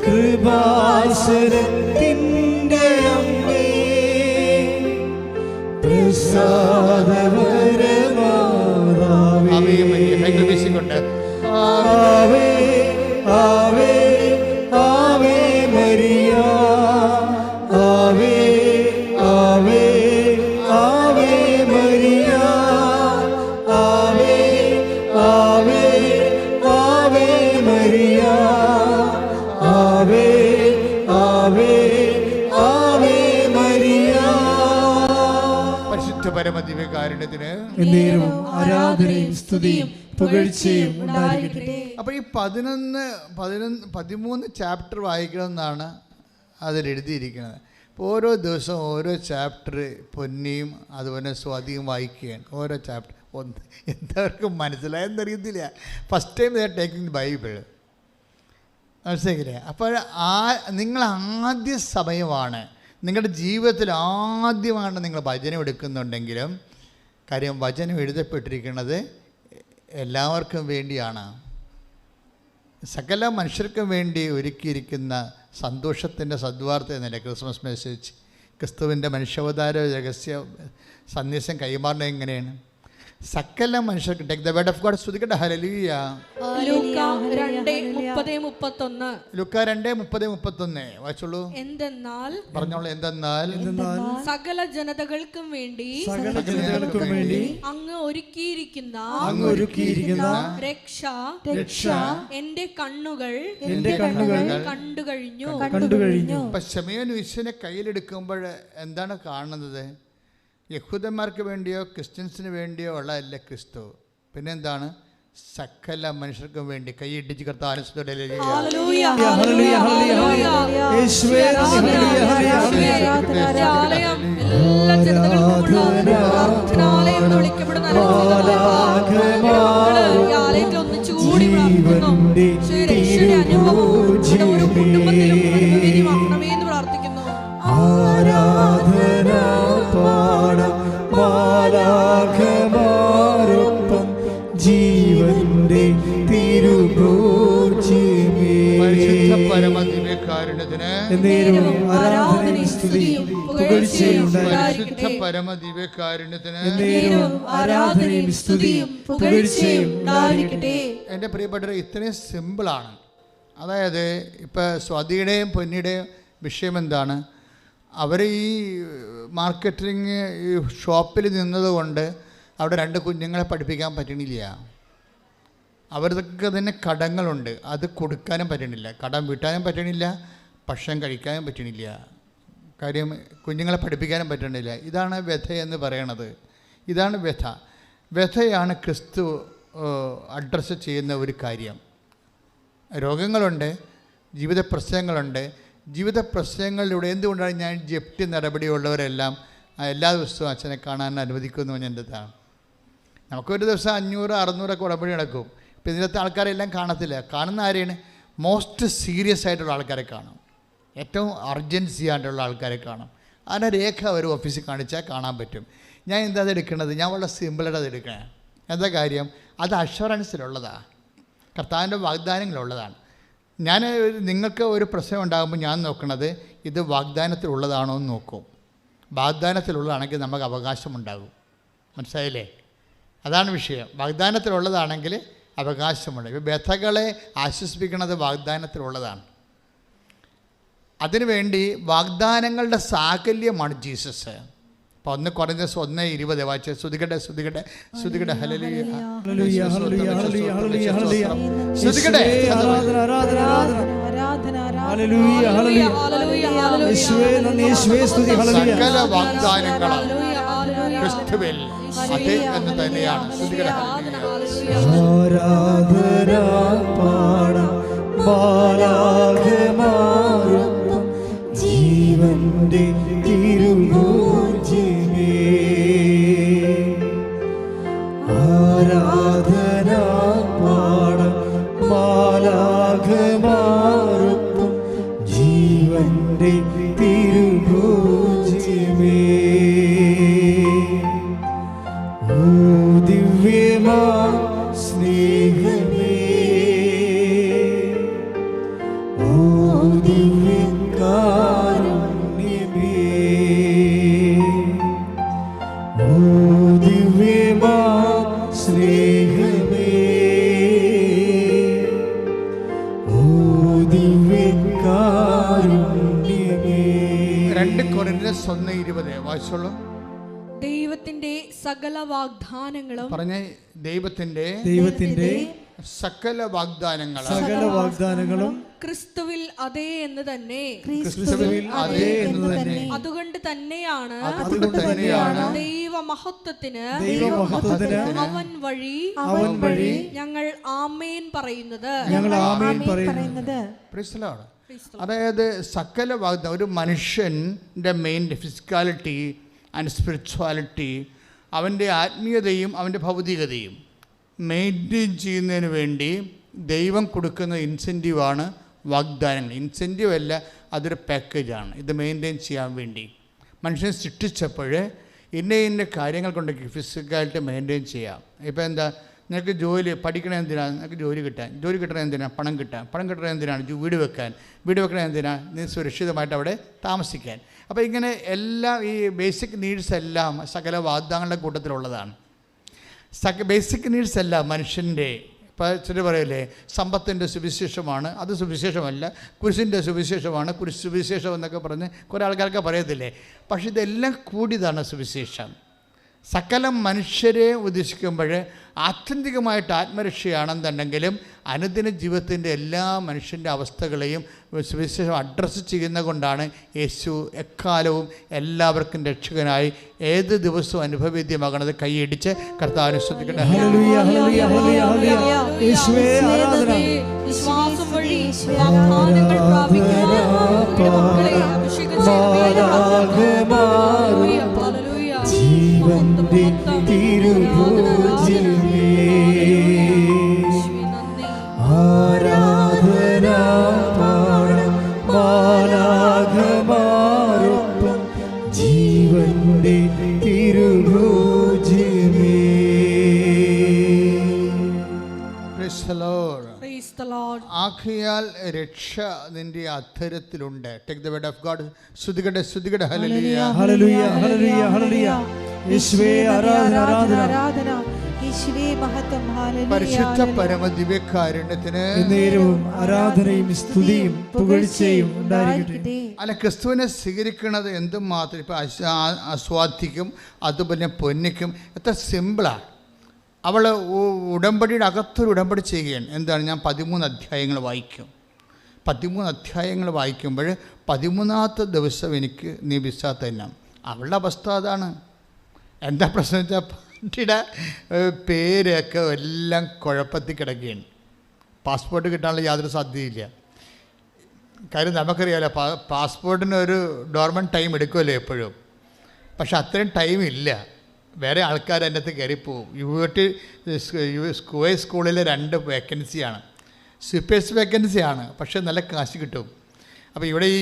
കൃപാസനത്തിന്റെ അമ്മേ, പ്രസാദവരമാതാവേ, ആവേ ആവേ ആവേ മരിയ, ആവേ ആവേ ആവേ മരിയ, ആവേ ആവേ ആവേ മരിയ, ആവേ ആവേ ആവേ മരിയ. പരിശുദ്ധ പരമദിവ്യകാരുണ്യത്തിന് ആരാധനയും സ്തുതിയും പുകഴ്ചയും ഉണ്ടായിരിക്കട്ടെ. അപ്പോൾ ഈ 13 ചാപ്റ്റർ വായിക്കണമെന്നാണ് അതിലെഴുതിയിരിക്കുന്നത്. അപ്പോൾ ഓരോ ദിവസവും ഓരോ ചാപ്റ്റർ പൊന്നിയും അതുപോലെ സ്വാതിയും വായിക്കുകയാണ്. ഓരോ ചാപ്റ്റർ ഒന്ന് എല്ലാവർക്കും മനസ്സിലായെന്നറിയത്തില്ല. First time they are taking Bible, മനസ്സിലാക്കില്ലേ? അപ്പോൾ നിങ്ങൾ ആദ്യ സമയമാണ്, നിങ്ങളുടെ ജീവിതത്തിൽ ആദ്യമാണ് നിങ്ങൾ വചനം എടുക്കുന്നുണ്ടെങ്കിലും, കാര്യം വചനം എഴുതപ്പെട്ടിരിക്കുന്നത് എല്ലാവർക്കും വേണ്ടിയാണ്. സകല മനുഷ്യർക്കും വേണ്ടി ഒരുക്കിയിരിക്കുന്ന സന്തോഷത്തിൻ്റെ സദ്വാർത്ത എന്നല്ല ക്രിസ്മസ് മെസ്സേജ്. ക്രിസ്തുവിൻ്റെ മനുഷ്യാവതാര രഹസ്യ സന്ദേശം കൈമാറുന്നത് എങ്ങനെയാണ്? സകല മനുഷ്യർക്ക് take the word of God. സ്തുതിക്കട്ടെ. ഹല്ലേലൂയ. ലൂക്ക 2:30-31. ലൂക്ക 2:30-31 വായിച്ചോളൂ. എന്തെന്നാൽ, പറഞ്ഞോളൂ. എന്തെന്നാൽ സകല ജനതകൾക്കും വേണ്ടി അങ്ങ് ഒരുക്കിയിരിക്കുന്ന രക്ഷ എന്റെ കണ്ണുകൾ കണ്ടു കഴിഞ്ഞു. ഇപ്പം ശമയോൻ യേശുവിനെ കയ്യിലെടുക്കുമ്പോൾ എന്താണ് കാണുന്നത്? യഹൂദന്മാർക്ക് വേണ്ടിയോ ക്രിസ്ത്യൻസിന് വേണ്ടിയോ ഉള്ളതല്ല ക്രിസ്തു. പിന്നെന്താണ്? സകല മനുഷ്യർക്കും വേണ്ടി. കൈയിടിച്ച് കർത്താവിനെ പ്രാർത്ഥിക്കുന്നു. ആരാധന പാടം മാലാഖമാരൊപ്പം ജീവന്റെ തിരുഭോജ്യമേ. പരിശുദ്ധ പരമദിവ്യകാരുണ്യത്തിന് ആരാധനയും സ്തുതിയും പുകഴ്ചയും പരിശുദ്ധ പരമദിവ്യകാരുണ്യത്തിന് ആരാധനയും സ്തുതിയും പുകഴ്ചയും ഉണ്ടായിരിക്കട്ടെ. എൻ്റെ പ്രിയപ്പെട്ടവർ, ഇത്രയും സിമ്പിളാണ്. അതായത് ഇപ്പം സ്വാതിയുടെയും പൊന്നിയുടെയും വിഷയം എന്താണ്? അവർ ഈ മാർക്കറ്റിങ് ഈ ഷോപ്പിൽ നിന്നതുകൊണ്ട് അവിടെ 2 കുഞ്ഞുങ്ങളെ പഠിപ്പിക്കാൻ പറ്റണില്ല. അവർക്ക് തന്നെ കടങ്ങളുണ്ട്, അത് കൊടുക്കാനും പറ്റണില്ല, കടം വീട്ടാനും പറ്റണില്ല, ഭക്ഷണം കഴിക്കാനും പറ്റണില്ല, കാര്യം കുഞ്ഞുങ്ങളെ പഠിപ്പിക്കാനും പറ്റണില്ല. ഇതാണ് വ്യഥ എന്ന് പറയണത്. ഇതാണ് വ്യഥ. വ്യഥയാണ് ക്രിസ്തു അഡ്രസ്സ് ചെയ്യുന്ന ഒരു കാര്യം. രോഗങ്ങളുണ്ട്, ജീവിത പ്രശ്നങ്ങളുണ്ട്. ജീവിത പ്രശ്നങ്ങളിലൂടെ എന്തുകൊണ്ടാണ് ഞാൻ ജപ്തി നടപടിയുള്ളവരെല്ലാം എല്ലാ ദിവസവും അച്ഛനെ കാണാൻ അനുവദിക്കുമെന്ന് പറഞ്ഞതാണ്. നമുക്കൊരു ദിവസം 500-600 ഉടമ്പടി നടക്കും. ഇപ്പം ഇതിനകത്ത് ആൾക്കാരെല്ലാം കാണത്തില്ല. കാണുന്ന ആരെയാണ്? മോസ്റ്റ് സീരിയസ് ആയിട്ടുള്ള ആൾക്കാരെ കാണും, ഏറ്റവും അർജൻസി ആയിട്ടുള്ള ആൾക്കാരെ കാണും. അതിൻ്റെ രേഖ ഒരു ഓഫീസിൽ കാണിച്ചാൽ കാണാൻ പറ്റും. ഞാൻ എന്താ അത് എടുക്കുന്നത്? ഞാൻ വളരെ സിമ്പിളായിട്ട് അത് എടുക്കണേ. എന്താ കാര്യം? അത് അഷുറൻസിലുള്ളതാണ്. കർത്താവിൻ്റെ വാഗ്ദാനങ്ങളുള്ളതാണ്. ഞാൻ നിങ്ങൾക്ക് ഒരു പ്രശ്നം ഉണ്ടാകുമ്പോൾ ഞാൻ നോക്കുന്നത് ഇത് വാഗ്ദാനത്തിലുള്ളതാണോ എന്ന് നോക്കും. വാഗ്ദാനത്തിലുള്ളതാണെങ്കിൽ നമുക്ക് അവകാശമുണ്ടാകും. മനസ്സിലായില്ലേ? അതാണ് വിഷയം. വാഗ്ദാനത്തിലുള്ളതാണെങ്കിൽ അവകാശമുണ്ട്. ഇപ്പോൾ ബദ്ധകളെ ആശ്വസിപ്പിക്കുന്നത് വാഗ്ദാനത്തിലുള്ളതാണ്. അതിനുവേണ്ടി വാഗ്ദാനങ്ങളുടെ സാകല്യമാണ് ജീസസ്. അപ്പോൾ 1 Corinthians 1:20 വായിച്ച് സ്തുതിക്കട്ടെ സ്തുതിക്കട്ടെ സ്തുതിക്കട്ടെ ഹല്ലേലൂയ ഹല്ലേലൂയ ഹല്ലേലൂയ ഹല്ലേലൂയ ഹല്ലേലൂയ ഹല്ലേലൂയ സ്തുതിക്കട്ടെ. ആരാധന ആരാധന ആരാധന ഹല്ലേലൂയ ഹല്ലേലൂയ യേശുവേ നന്ദി യേശുവേ സ്തുതി ഹല്ലേലൂയ. സകല വാഗ്ദാനങ്ങളും ക്രിസ്തുവിൽ അതേ എന്ന് തന്നെയാണ്. സ്തുതിക്കട്ടെ ഹല്ലേലൂയ. ആരാധന പാടാം ബാലാകമാറും ജീവന്റെ തിരുഭോജ്യമേ. ആരാധന പാടാം ബാലാകമാറും ജീവന്റെ തിരുഭോജ്യമേ. ഓ ദിവ്യമാ സ്നേഹമേ, ഓ ദിവ്യകാരുണ്യമേ, ഓ ദിവ്യമാ സ്നേഹമേ, ഓ ദിവ്യകാരുണ്യമേ. 2 Corinthians 1:20 വായിച്ചോളൂ. ദൈവത്തിന്റെ സകല വാഗ്ദാനങ്ങളും പറഞ്ഞ ദൈവത്തിൻ്റെ സകല വാഗ്ദാനങ്ങളും ക്രിസ്തുവിൽ അതേ എന്ന് തന്നെ. ക്രിസ്തുവിൽ അതേ എന്ന് തന്നെ. അതുകൊണ്ട് തന്നെയാണ് ദൈവമഹത്വത്തിന് അവൻ വഴി ഞങ്ങൾ ആമേൻ പറയുന്നത്. അതായത് സകല വാഗ്ദാനം, ഒരു മനുഷ്യൻ്റെ മെയിൻ ഫിസിക്കാലിറ്റി ആൻഡ് സ്പിരിച്വാലിറ്റി, അവൻ്റെ ആത്മീയതയും അവൻ്റെ ഭൗതികതയും മെയിൻറ്റെയിൻ ചെയ്യുന്നതിന് വേണ്ടി ദൈവം കൊടുക്കുന്ന ഇൻസെൻറ്റീവാണ് വാഗ്ദാനങ്ങൾ. ഇൻസെൻറ്റീവ് അല്ല, അതൊരു പാക്കേജാണ്. ഇത് മെയിൻറ്റെയിൻ ചെയ്യാൻ വേണ്ടി മനുഷ്യൻ സൃഷ്ടിച്ചപ്പോൾ ഇന്ന കാര്യങ്ങൾ കൊണ്ടൊക്കെ ഫിസിക്കാലിറ്റി മെയിൻറ്റെയിൻ ചെയ്യാം. ഇപ്പോൾ എന്താ, നിനക്ക് ജോലി പഠിക്കണത് എന്തിനാണ്? നിനക്ക് ജോലി കിട്ടണത് എന്തിനാണ്? പണം കിട്ടണത് എന്തിനാണ്? വീട് വെക്കണത് എന്തിനാണ്? നീ സുരക്ഷിതമായിട്ട് അവിടെ താമസിക്കാൻ. അപ്പോൾ ഇങ്ങനെ എല്ലാം ഈ ബേസിക് നീഡ്സ് എല്ലാം സകല വാഗ്ദാനങ്ങളുടെ കൂട്ടത്തിലുള്ളതാണ്. ബേസിക് നീഡ്സ് എല്ലാം മനുഷ്യൻ്റെ. ഇപ്പോൾ ചില പറയല്ലേ, സമ്പത്തിൻ്റെ സുവിശേഷമാണ്, അത് സുവിശേഷമല്ല. കുരിശിൻ്റെ സുവിശേഷമാണ്, കുരിശ് സുവിശേഷം എന്നൊക്കെ പറഞ്ഞ് കുറേ ആൾക്കാർക്ക് പറയത്തില്ലേ. പക്ഷെ ഇതെല്ലാം കൂടിയതാണ് സുവിശേഷം. സകല മനുഷ്യരെ ഉദ്ദേശിക്കുമ്പോൾ ആത്യന്തികമായിട്ട് ആത്മരക്ഷയാണെന്നുണ്ടെങ്കിലും അനുദിന ജീവിതത്തിൻ്റെ എല്ലാ മനുഷ്യൻ്റെ അവസ്ഥകളെയും സുവിശേഷം അഡ്രസ്സ് ചെയ്യുന്നത് കൊണ്ടാണ് യേശു എക്കാലവും എല്ലാവർക്കും രക്ഷകനായി ഏത് ദിവസവും അനുഭവവേദ്യമാകണത്. കൈയടിച്ച് കർത്താവിനെ സ്തുതിക്കട്ടെ. വിശ്വാസം വഴി വാഗ്ദാനങ്ങൾ പ്രാപിക്കുന്ന ജീവന്റെ തിരുഭോജ്യമേ. ആരാധന പാടാം ബാലാകമാരൊപ്പം ജീവന്റെ തിരുഭോജ്യമേ. ആഖയാൽ രക്ഷ നിന്റെ അധരത്തിലുണ്ട്. Take the word of God. സ്തുതിക്കട്ടെ സ്തുതിക്കട്ടെ ഹല്ലേലൂയ ഹല്ലേലൂയ ഹല്ലേലൂയ ഹല്ലേലൂയ. യേശുവേ ആരാധന ആരാധന യേശുവേ മഹത്വം. ഹല്ലേലൂയ. പരിശുദ്ധ പരമ ദിവ്യകാരുണ്യത്തിന് എന്നേരവും ആരാധനയും സ്തുതിയും പുകഴ്ചയും ഉണ്ടായിരിക്കട്ടെ. അല്ല, ക്രിസ്തുവിനെ സ്വീകരിക്കുന്നത് എന്തുമാത്രം ഇപ്പം ആസ്വാദിക്കും, അതുപോലെ പൊന്നിക്കും. എത്ര സിമ്പിളാണ്. അവൾ ഉടമ്പടിയുടെ അകത്തൊരു ഉടമ്പടി ചെയ്യുകയാണ്. എന്താണ്? ഞാൻ 13 അധ്യായങ്ങൾ വായിക്കും. 13 അധ്യായങ്ങൾ വായിക്കുമ്പോൾ 13ാമത്തെ ദിവസം എനിക്ക് നീ വിസ തരണം. അവളുടെ അവസ്ഥ അതാണ്. എന്താ പ്രശ്നം വെച്ചാൽ പാർട്ടിയുടെ പേരൊക്കെ എല്ലാം കുഴപ്പത്തിൽ കിടക്കുകയാണ്. പാസ്പോർട്ട് കിട്ടാനുള്ള യാതൊരു സാധ്യതയില്ല. കാര്യം നമുക്കറിയാമല്ലോ, പാസ്പോർട്ടിന് ഒരു ഡോർമൻറ്റ് ടൈം എടുക്കുമല്ലോ എപ്പോഴും. പക്ഷെ അത്രയും ടൈം ഇല്ല. വേറെ ആൾക്കാർ അതിൻ്റെ അകത്ത് കയറിപ്പോവും. സ്കൂളിലെ 2 വേക്കൻസിയാണ്. സ്വിപ്പേഴ്സ് വേക്കൻസിയാണ്, പക്ഷേ നല്ല കാശ് കിട്ടും. അപ്പോൾ ഇവിടെ ഈ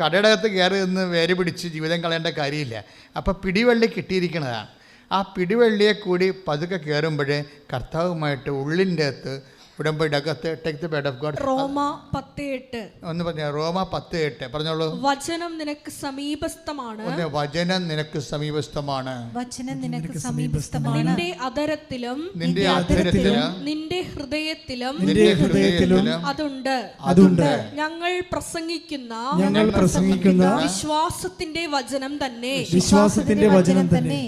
കടയുടെ അകത്ത് കയറി നിന്ന് വേര് പിടിച്ച് ജീവിതം കളയേണ്ട കാര്യമില്ല. അപ്പോൾ പിടിവള്ളി കിട്ടിയിരിക്കുന്നതാണ്. ആ പിടിവള്ളിയെ കൂടി പതുക്കെ കയറുമ്പോൾ കർത്താവുമായിട്ട് ഉള്ളിൻ്റെ അകത്ത് ഉടമ്പടി അകത്ത് take the word of God. റോമ 10:8. ഒന്ന് പറഞ്ഞ റോമ 10:8 പറഞ്ഞോളൂ. വചനം നിനക്ക് സമീപസ്ഥമാണ്, വചനം നിനക്ക് സമീപസ്ഥമാണ്, വചനം നിനക്ക് സമീപസ്ഥമാണ്, നിന്റെ അധരത്തിലും നിന്റെ അധരത്തിലും നിന്റെ ഹൃദയത്തിലും അതുണ്ട്. ഞങ്ങൾ പ്രസംഗിക്കുന്ന വിശ്വാസത്തിന്റെ വചനം തന്നെ.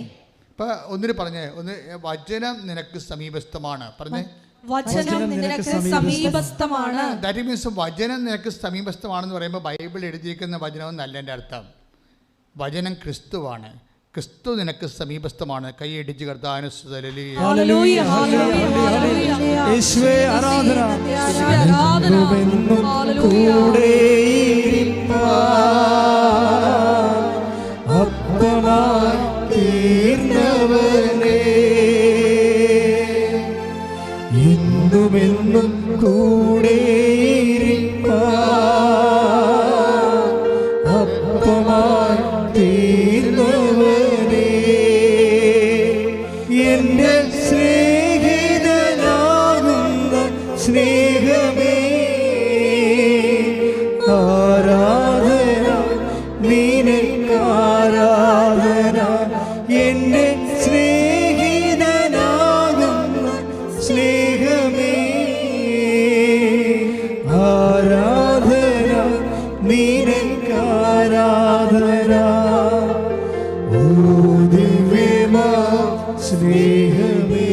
ഇപ്പൊ ഒന്നിന് പറഞ്ഞേ, ഒന്ന് വചനം നിനക്ക് സമീപസ്ഥമാണ് പറഞ്ഞേ. വചനം നിനക്ക് സമീപസ്ഥമാണ്. ദാറ്റ് മീൻസ് വചനം നിനക്ക് സമീപസ്ഥമാണെന്ന് പറയുമ്പോൾ ബൈബിൾ എഴുതിയിരിക്കുന്ന വചനം എന്നല്ല എൻ്റെ അർത്ഥം. വചനം ക്രിസ്തുവാണ്. ക്രിസ്തു നിനക്ക് സമീപസ്ഥമാണ്. കൈയടിച്ച് കർത്താവിനെ സ്തുതിക്കുന്നു. യേശുവേ ആരാധന. എന്നുമെന്നും കൂടെ അപ്പമായി തീർന്നവനേ, എന്റെ സ്നേഹിതനാകുന്ന സ്നേഹമേ, ആരാധന നിനക്കാരാധന. എന്റെ സ്നേഹിതനാകുന്ന സ്നേഹമേ, ആരാധന നിനക്കാരാധന. ഓ ദിവ്യമാ സ്നേഹമേ,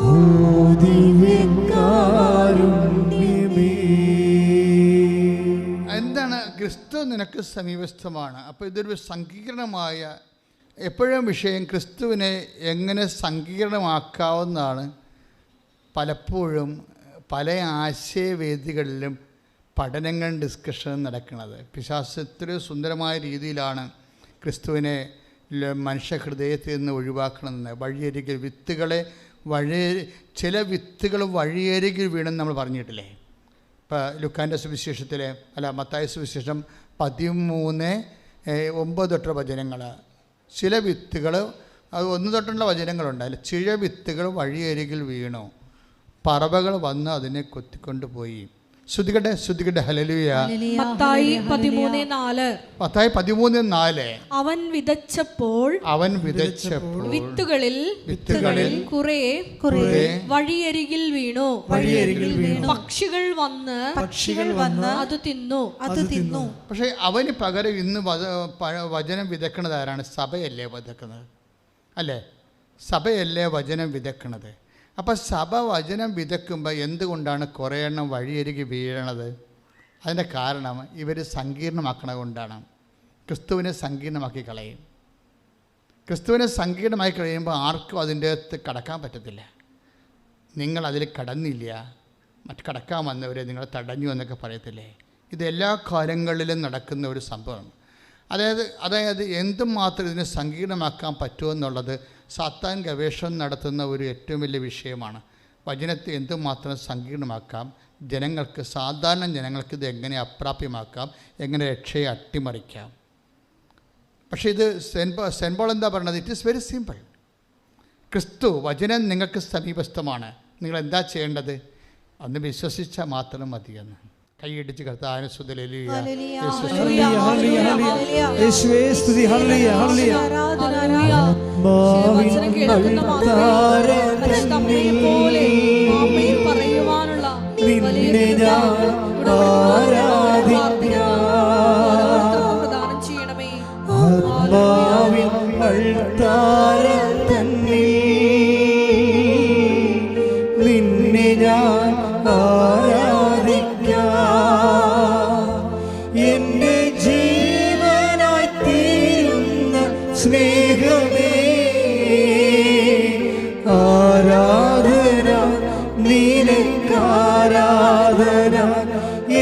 ഓ ദിവ്യകാരുണ്യമേ. എന്താണ് ക്രിസ്തു നിനക്ക് സമീപസ്ഥമാണ്? അപ്പോൾ ഇതൊരു സങ്കീർണമായ എപ്പോഴും വിഷയം ക്രിസ്തുവിനെ എങ്ങനെ സങ്കീർണമാക്കാവുന്നതാണ് പലപ്പോഴും പല ആശയവേദികളിലും പഠനങ്ങൾ ഡിസ്കഷൻ നടക്കുന്നത്. പിശാച് ഇത്രയും സുന്ദരമായ രീതിയിലാണ് ക്രിസ്തുവിനെ മനുഷ്യഹൃദയത്തിൽ നിന്ന് ഒഴിവാക്കണമെന്ന്. വഴിയരികിൽ വിത്തുകളെ ചില വിത്തുകൾ വഴിയരികിൽ വീണെന്ന് നമ്മൾ പറഞ്ഞിട്ടില്ലേ? ഇപ്പോൾ ലുക്കാൻ്റെ സുവിശേഷത്തിലെ മത്തായി സുവിശേഷം 13:9 തൊട്ടുള്ള വചനങ്ങൾ. ചില വിത്തുകൾ, അത് 1 തൊട്ടുള്ള വചനങ്ങളുണ്ട്. അതിൽ ചില വിത്തുകൾ വഴിയരികിൽ വീണു, പറവകൾ വന്ന് അതിനെ കൊത്തിക്കൊണ്ടുപോയി. ശ്രുതികട്ടെ ഹല്ലേലൂയ. മത്തായി 13:4 അവൻ വിതച്ചപ്പോൾ വിത്തുകളിൽ കുറെ വഴിയരികിൽ വീണു, പക്ഷികൾ വന്ന് അത് തിന്നു. പക്ഷെ അവന് പകരം ഇന്ന് വചനം വിതക്കണത് ആരാണ്? സഭയല്ലേ വിതക്കുന്നത്? അല്ലേ? സഭയല്ലേ വചനം വിതക്കണത്? അപ്പം സഭ വചനം വിതക്കുമ്പോൾ എന്തുകൊണ്ടാണ് കുറേ എണ്ണം വഴിയരികി വീഴണത്? അതിൻ്റെ കാരണം ഇവർ സങ്കീർണമാക്കണത് കൊണ്ടാണ്. ക്രിസ്തുവിനെ സങ്കീർണമാക്കി കളയും. ക്രിസ്തുവിനെ സങ്കീർണമാക്കി കഴിയുമ്പോൾ ആർക്കും അതിൻ്റെ അകത്ത് കടക്കാൻ പറ്റത്തില്ല. നിങ്ങളതിൽ കടന്നില്ല, കടക്കാൻ വന്നവരെ നിങ്ങൾ തടഞ്ഞു എന്നൊക്കെ പറയത്തില്ലേ? ഇത് എല്ലാ കാലങ്ങളിലും നടക്കുന്ന ഒരു സംഭവമാണ്. അതായത് എന്തുമാത്രം ഇതിനെ സങ്കീർണമാക്കാൻ പറ്റുമെന്നുള്ളത് സാത്താൻ ഗവേഷണം നടത്തുന്ന ഒരു ഏറ്റവും വലിയ വിഷയമാണ്. വചനത്തെ എന്തുമാത്രം സങ്കീർണമാക്കാം, സാധാരണ ജനങ്ങൾക്ക് ഇത് എങ്ങനെ അപ്രാപ്യമാക്കാം, എങ്ങനെ രക്ഷയെ അട്ടിമറിക്കാം. പക്ഷേ ഇത് സെൻറ്റ് പോൾ എന്താ പറയുന്നത്? It is very simple. ക്രിസ്തു വചനം നിങ്ങൾക്ക് സമീപസ്ഥമാണ്. നിങ്ങൾ എന്താ ചെയ്യേണ്ടത്? അന്ന് വിശ്വസിച്ചാൽ മാത്രം മതിയെന്ന്. കൈയടിച്ച് കർത്താവിനെ സ്തുതിക്കുന്നു. നിന്നെ ഞാൻ എന്റെ ജീവനായി തീരുന്ന സ്നേഹമേ, ആരാധന നിനക്കാരാധന.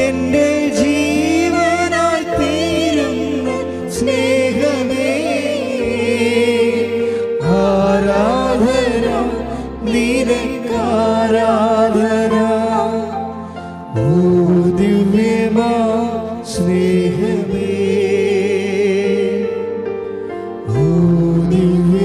എന്റെ ജീവനായി തീരുന്ന സ്നേഹമേ, ആരാധന നിനക്കാരാധന. ഓ ദിവ്യമാ സ്നേഹമേ, ഓ ദിവ്യകാരുണ്യമേ.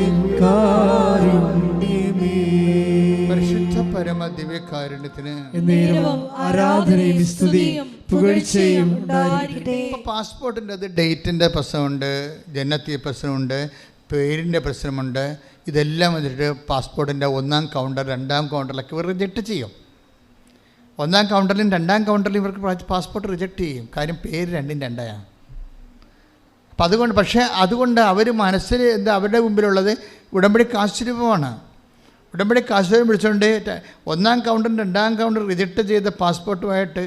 ദിവ്യകാരുണ്യത്തിന് എന്നേരവും ആരാധനയും സ്തുതിയും പുകഴ്ചയും ഉണ്ടായിരിക്കട്ടെ. ഇപ്പോൾ പാസ്പോർട്ടിൻ്റെ അത് ഡേറ്റിൻ്റെ പ്രശ്നമുണ്ട്, ജനനത്തീയ പ്രശ്നമുണ്ട്, പേരിൻ്റെ പ്രശ്നമുണ്ട്. ഇതെല്ലാം വന്നിട്ട് പാസ്പോർട്ടിൻ്റെ 1ാം കൗണ്ടർ 2ാം കൗണ്ടറിലൊക്കെ ഇവർ റിജക്റ്റ് ചെയ്യും. 1ാം കൗണ്ടറിലും 2ാം കൗണ്ടറിലും ഇവർക്ക് പാസ്പോർട്ട് റിജക്റ്റ് ചെയ്യും. കാര്യം പേര് രണ്ടും രണ്ടായാണ്. അപ്പം അതുകൊണ്ട് അവർ മനസ്സിൽ എന്താ അവരുടെ മുമ്പിലുള്ളത് ഉടമ്പടി കാശുരൂപമാണ്. ഉടമ്പടി കാശുരൂപം വിളിച്ചുകൊണ്ട് 1ാം കൗണ്ടറും 2ാം കൗണ്ടർ റിജക്റ്റ് ചെയ്ത പാസ്പോർട്ടുമായിട്ട്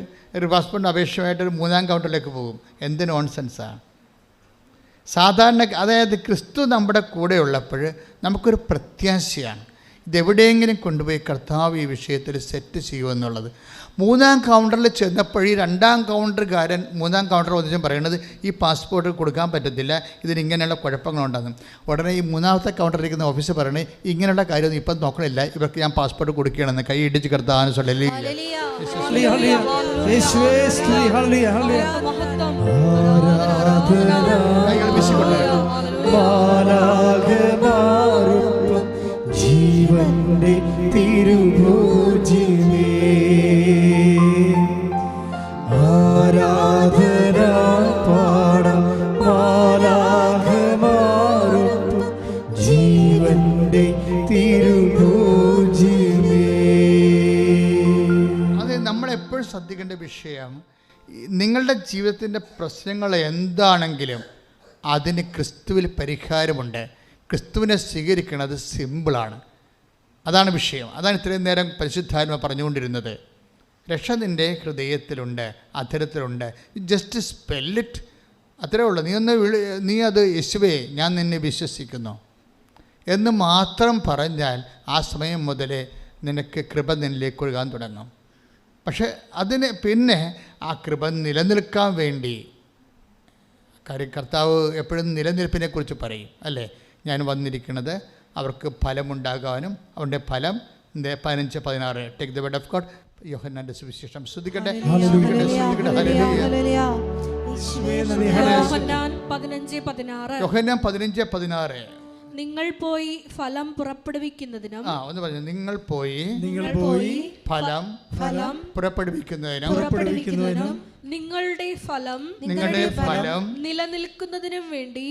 പാസ്പോർട്ടിൻ്റെ അപേക്ഷയുമായിട്ട് ഒരു 3ാം കൗണ്ടറിലേക്ക് പോകും. എന്ത് നോൺസെൻസാണ്. സാധാരണ അതായത് ക്രിസ്തു നമ്മുടെ കൂടെ ഉള്ളപ്പോൾ നമുക്കൊരു പ്രത്യാശയാണ്. ഇതെവിടെയെങ്കിലും കൊണ്ടുപോയി കർത്താവ് ഈ വിഷയത്തിൽ സെറ്റ് ചെയ്യുമെന്നുള്ളത്. 3ാം കൗണ്ടറിൽ ചെന്നപ്പോൾ ഈ 2ാം കൗണ്ടറുകാരൻ 3ാം കൗണ്ടർ ഒന്നിച്ചും പറയുന്നത് ഈ പാസ്പോർട്ട് കൊടുക്കാൻ പറ്റത്തില്ല, ഇതിനിങ്ങനെയുള്ള കുഴപ്പങ്ങളുണ്ടെന്ന്. ഉടനെ ഈ 3ാമത്തെ കൗണ്ടറിലിരിക്കുന്ന ഓഫീസർ പറയണേ ഇങ്ങനെയുള്ള കാര്യമൊന്നും ഇപ്പം നോക്കണില്ല, ഇവർക്ക് ഞാൻ പാസ്പോർട്ട് കൊടുക്കുകയാണെന്ന് കൈ ഇടിച്ച് കർത്താവിന് യേശുവേ സ്തുതി. Hallelujah hallelujah. മാലാഖമാരൊപ്പം ജീവന്റെ തിരുഭോജ്യമേ ആരാധന പാടാം. മാലാഖമാരൊപ്പം ജീവന്റെ തിരുഭോജ്യമേ. അതെ, നമ്മളെപ്പോഴും ശ്രദ്ധിക്കേണ്ട വിഷയം, നിങ്ങളുടെ ജീവിതത്തിൻ്റെ പ്രശ്നങ്ങൾ എന്താണെങ്കിലും അതിന് ക്രിസ്തുവിൽ പരിഹാരമുണ്ട്. ക്രിസ്തുവിനെ സ്വീകരിക്കുന്നത് സിമ്പിളാണ്. അതാണ് വിഷയം. അതാണ് ഇത്രയും നേരം പരിശുദ്ധാത്മ പറഞ്ഞുകൊണ്ടിരുന്നത്. രക്ഷ നിൻ്റെ ഹൃദയത്തിലുണ്ട്, അധരത്തിലുണ്ട്. ജസ്റ്റ് സ്പെല്ലിറ്റ്, അത്രേ ഉള്ളൂ. നീ അത് യേശുവേ ഞാൻ നിന്നെ വിശ്വസിക്കുന്നു എന്ന് മാത്രം പറഞ്ഞാൽ ആ സമയം മുതൽ നിനക്ക് കൃപ നിന്നിലേക്ക് ഒഴുകാൻ തുടങ്ങും. പക്ഷെ അതിന് പിന്നെ ആ കൃപ നിലനിൽക്കാൻ വേണ്ടി, കാര്യം കർത്താവ് എപ്പോഴും നിലനിൽപ്പിനെക്കുറിച്ച് പറയും അല്ലേ. ഞാൻ വന്നിരിക്കുന്നത് അവർക്ക് ഫലമുണ്ടാകാനും അവൻ്റെ ഫലം 15-16 take the word of God. യോഹന്നാന്റെ സുവിശേഷം ശ്രദ്ധിക്കട്ടെ. യോഹന്നാൻ 15:16 നിങ്ങൾ പോയി ഫലം പുറപ്പെടുവിക്കുന്നതിനും ഒന്ന് പറഞ്ഞു, നിങ്ങൾ പോയി ഫലം പുറപ്പെടുവിക്കുന്നതിനും നിങ്ങളുടെ ഫലം നിലനിൽക്കുന്നതിനും വേണ്ടി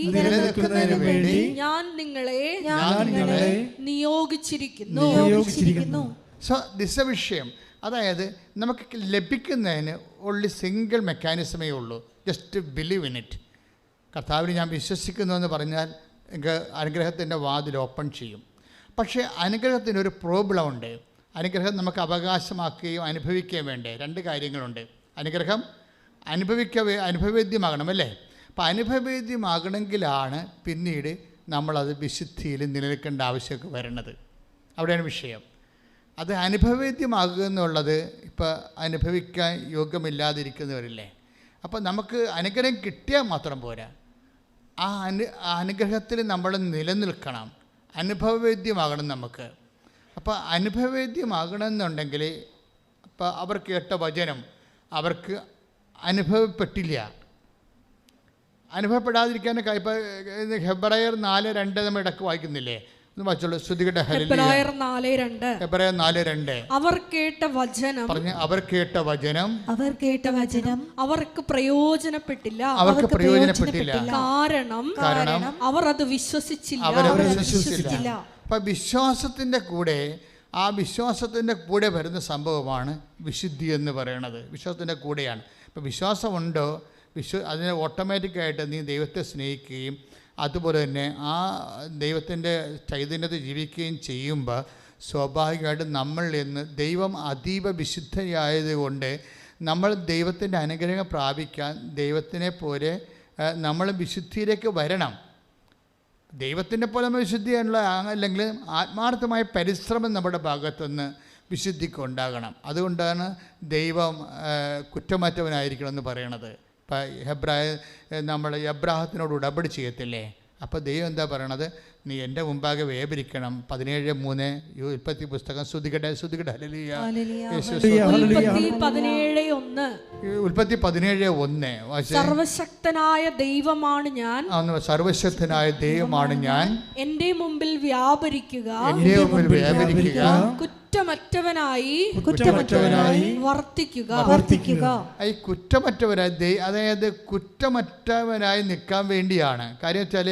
ഞാൻ നിങ്ങളെ നിയോഗിച്ചിരിക്കുന്നു. സോ ദിസ് വിഷയം, അതായത് നമുക്ക് ലഭിക്കുന്നതിന് ഓൺലി സിംഗിൾ മെക്കാനിസമേ ഉള്ളൂ, ജസ്റ്റ് ബിലീവ് ഇൻ ഇറ്റ്. കർത്താവിന് ഞാൻ വിശ്വസിക്കുന്നു എന്ന് പറഞ്ഞാൽ അനുഗ്രഹത്തിൻ്റെ വാതിൽ ഓപ്പൺ ചെയ്യും. പക്ഷേ അനുഗ്രഹത്തിനൊരു പ്രോബ്ലം ഉണ്ട്. അനുഗ്രഹം നമുക്ക് അവകാശമാക്കുകയും അനുഭവിക്കുകയും വേണ്ടേ. 2 കാര്യങ്ങളുണ്ട്. അനുഗ്രഹം അനുഭവേദ്യമാകണം അല്ലേ. അപ്പോൾ അനുഭവേദ്യമാകണമെങ്കിലാണ് പിന്നീട് നമ്മളത് വിശുദ്ധിയിൽ നിലനിൽക്കേണ്ട ആവശ്യമൊക്കെ വരുന്നത്. അവിടെയാണ് വിഷയം. അത് അനുഭവേദ്യമാകുക എന്നുള്ളത് ഇപ്പോൾ അനുഭവിക്കാൻ യോഗ്യമില്ലാതിരിക്കുന്നവരില്ലേ. അപ്പോൾ നമുക്ക് അനുഗ്രഹം കിട്ടിയാൽ മാത്രം പോരാ, ആ അനുഗ്രഹത്തിൽ നമ്മൾ നിലനിൽക്കണം. അനുഭവവേദ്യമാകണം നമുക്ക്. അപ്പോൾ അനുഭവവേദ്യമാകണമെന്നുണ്ടെങ്കിൽ അപ്പോൾ അവർ കേട്ട വചനം അവർക്ക് അനുഭവപ്പെട്ടില്ല. അനുഭവപ്പെടാതിരിക്കാനൊക്കെ ഇപ്പോൾ ഹെബ്രായർ 4:2 നമ്മൾ ഇടയ്ക്ക് വായിക്കുന്നില്ലേ? ഒന്ന് വായിച്ചോളൂ. ശ്രുതികട്ടെ. ഹെബ്രായർ 4:2 അവർ കേട്ട വചനം അവർക്ക് പ്രയോജനപ്പെട്ടില്ല. കാരണം അവർ അത് വിശ്വസിച്ചില്ല. അപ്പം വിശ്വാസത്തിൻ്റെ കൂടെ ആ വിശ്വാസത്തിൻ്റെ കൂടെ വരുന്ന സംഭവമാണ് വിശുദ്ധി എന്ന് പറയുന്നത്. വിശ്വാസത്തിൻ്റെ കൂടെയാണ്. ഇപ്പം വിശ്വാസമുണ്ടോ, അതിന് ഓട്ടോമാറ്റിക്കായിട്ട് നീ ദൈവത്തെ സ്നേഹിക്കുകയും അതുപോലെ തന്നെ ആ ദൈവത്തിൻ്റെ ചൈതന്യത്തിൽ ജീവിക്കുകയും ചെയ്യുമ്പോൾ സ്വാഭാവികമായിട്ടും നമ്മൾ എന്ന് ദൈവം അതീവ വിശുദ്ധയായതുകൊണ്ട് നമ്മൾ ദൈവത്തിൻ്റെ അനുഗ്രഹം പ്രാപിക്കാൻ ദൈവത്തിനെ പോലെ നമ്മൾ വിശുദ്ധിയിലേക്ക് വരണം. ദൈവത്തിൻ്റെ പോലെ നമ്മൾ വിശുദ്ധിയുള്ള അല്ലെങ്കിൽ ആത്മാർത്ഥമായ പരിശ്രമം നമ്മുടെ ഭാഗത്തുനിന്ന് വിശുദ്ധിക്ക് ഉണ്ടാകണം. അതുകൊണ്ടാണ് ദൈവം കുറ്റമറ്റവനായിരിക്കണമെന്ന് പറയണത്. ഇപ്പം നമ്മൾ എബ്രാഹത്തിനോട് ഉടമ്പടി ചെയ്യത്തില്ലേ? അപ്പോൾ ദൈവം എന്താ പറയണത്? നീ എൻ്റെ മുമ്പാകെ വേപരിക്കണം. 17:3 ഉൽപ്പത്തി പുസ്തകം. ശ്രുതികട്ടെ. ഉൽപ്പത്തി 17:1 സർവശക്തനായ ദൈവമാണ് ഞാൻ, എൻ്റെ മുമ്പിൽ വ്യാപരിക്കുക, കുറ്റമറ്റവനായി വർത്തിക്കുക. ഈ കുറ്റമറ്റവരായി, അതായത് കുറ്റമറ്റവനായി നിൽക്കാൻ വേണ്ടിയാണ്. കാര്യം വെച്ചാൽ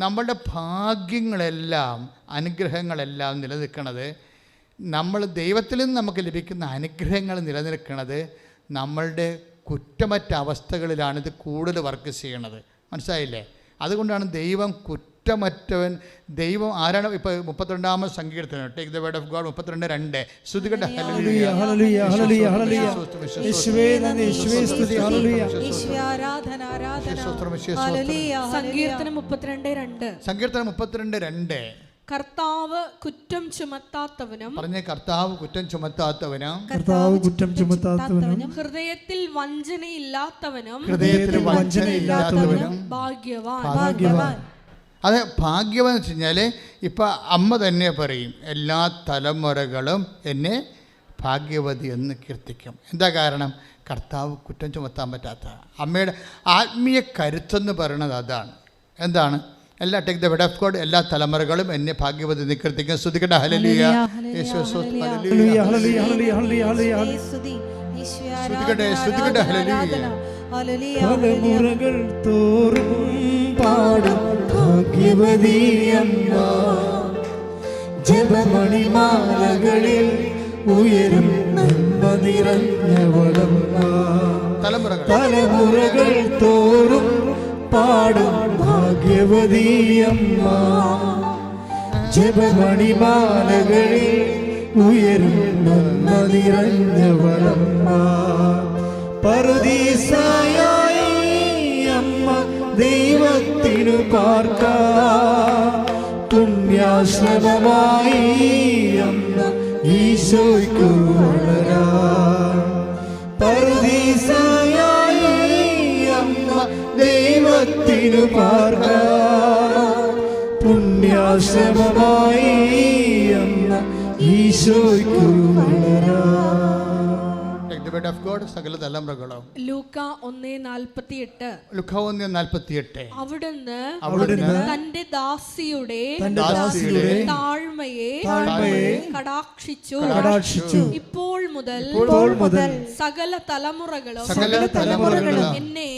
നമ്മളുടെ ഭാഗ്യങ്ങളെല്ലാം അനുഗ്രഹങ്ങളെല്ലാം നിലനിൽക്കുന്നത്, നമ്മൾ ദൈവത്തിൽ നിന്ന് നമുക്ക് ലഭിക്കുന്ന അനുഗ്രഹങ്ങൾ നിലനിൽക്കുന്നത് നമ്മളുടെ കുറ്റമറ്റ അവസ്ഥകളിലാണ് ഇത് കൂടുതൽ വർക്ക് ചെയ്യണത്. മനസ്സിലായില്ലേ? അതുകൊണ്ടാണ് ദൈവം കുറ്റമറ്റവൻ. ദൈവം ആരാണ്? ഇപ്പോൾ 32-ാമത് സങ്കീർത്തനം, take the word of God 32:2. ശ്രുതികട്ടെ ഹല്ലേലൂയ ഹല്ലേലൂയ ഹല്ലേലൂയ ഹല്ലേലൂയ. യേശുവേ നന്ദി, യേശുവേ സ്തുതി. ഹല്ലേലൂയ. സങ്കീർത്തനം 32:2. സങ്കീർത്തനം 32:2. കർത്താവ് കുറ്റം ചുമത്താത്തവനും, പറഞ്ഞ കർത്താവ് കുറ്റം ചുമത്താത്തവനും, കർത്താവ് കുറ്റം ചുമത്താത്തവനും, ഹൃദയത്തിൽ വഞ്ചനയില്ലാത്തവനും, ഹൃദയത്തിൽ വഞ്ചനയില്ലാത്തവനും ഭാഗ്യവാൻ. അത് ഭാഗ്യവാൻ എന്ന് വെച്ച് കഴിഞ്ഞാൽ ഇപ്പം അമ്മ തന്നെ പറയും, എല്ലാ തലമുറകളും എന്നെ ഭാഗ്യവതി എന്ന് കീർത്തിക്കും. എന്താ കാരണം? കർത്താവ് കുറ്റം ചുമത്താൻ പറ്റാത്ത അമ്മയുടെ ആത്മീയ കരുത്തെന്ന് പറയുന്നത് അതാണ്. എന്താണ്? എല്ലാ take the word of God, എല്ലാ തലമുറകളും എന്നെ ഭാഗ്യവതി എന്ന് കീർത്തിക്കും. സ്തുതിക്കട്ടെ ഹല്ലേലൂയ. ഹല്ലേലൂയ ഹല്ലേലൂയ ഹല്ലേലൂയ ഹല്ലേലൂയ. സ്തുതിക്കട്ടെ സ്തുതിക്കട്ടെ ഹല്ലേലൂയ. തലമുറകൾ തോറും പാടും ഭാഗ്യവതിയമ്മ, ജപമണിമാലകളിൽ ഉയരും നന്മ നിറഞ്ഞവളമ്മ. തലമുറകൾ തോറും പാടും ഭാഗ്യവതിയമ്മ, ജപമണിമാലകളിൽ ഉയരും നന്മ നിറഞ്ഞവളമ്മ. പറുദീസായായി അമ്മ ദൈവത്തിനു പാർക്കാം, പുണ്യാശ്രമമായി അമ്മ ഈശോയ്ക്കു വളരാം. പറുദീസായായി അമ്മ ദൈവത്തിനു പാർക്കാം, പുണ്യാശ്രമമായി അമ്മ ഈശോയ്ക്കു വളരാം. ഓഫ് ഗോഡ് സകല തലമുറകളും. ലൂക്ക 1:48. ലൂക്ക 1:48. അവിടുന്ന് തന്റെ ദാസിയുടെ താഴ്മയെ കടാക്ഷിച്ചു. ഇപ്പോൾ മുതൽ സകല തലമുറകളും എന്നെ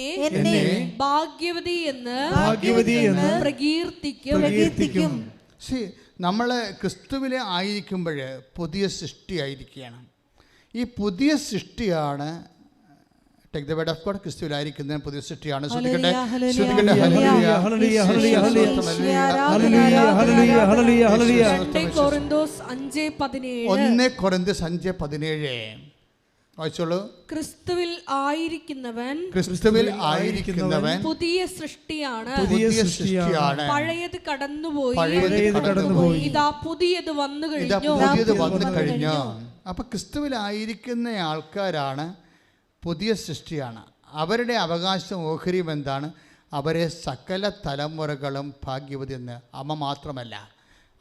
ഭാഗ്യവതി എന്ന് പ്രകീർത്തിക്കും. നമ്മൾ ക്രിസ്തുവിലെ ആയിരിക്കുമ്പോൾ പുതിയ സൃഷ്ടിയായിരിക്കുകയാണ്. ഈ പുതിയ സൃഷ്ടിയാണ് take the word of God, ക്രിസ്തുവിലായിരിക്കുന്ന പുതിയ സൃഷ്ടിയാണ്. ഹല്ലേലൂയ ഹല്ലേലൂയ ഹല്ലേലൂയ ഹല്ലേലൂയ ഹല്ലേലൂയ ഹല്ലേലൂയ. 1 കൊരിന്തോസ് 5:17. 1 കൊരിന്തോസ് 5:17 വായിച്ചോളൂ. ക്രിസ്തുവിൽ ആയിരിക്കുന്നവൻ പുതിയ സൃഷ്ടിയാണ്. പഴയത് കടന്നുപോയി, ഇതാ പുതിയത് വന്നു കഴിഞ്ഞു. അപ്പം ക്രിസ്തുവിലായിരിക്കുന്ന ആൾക്കാരാണ് പുതിയ സൃഷ്ടിയാണ്. അവരുടെ അവകാശം ഓഹരിയും എന്താണ്? അവരെ സകല തലമുറകളും ഭാഗ്യവതി എന്ന്. അമ്മ മാത്രമല്ല,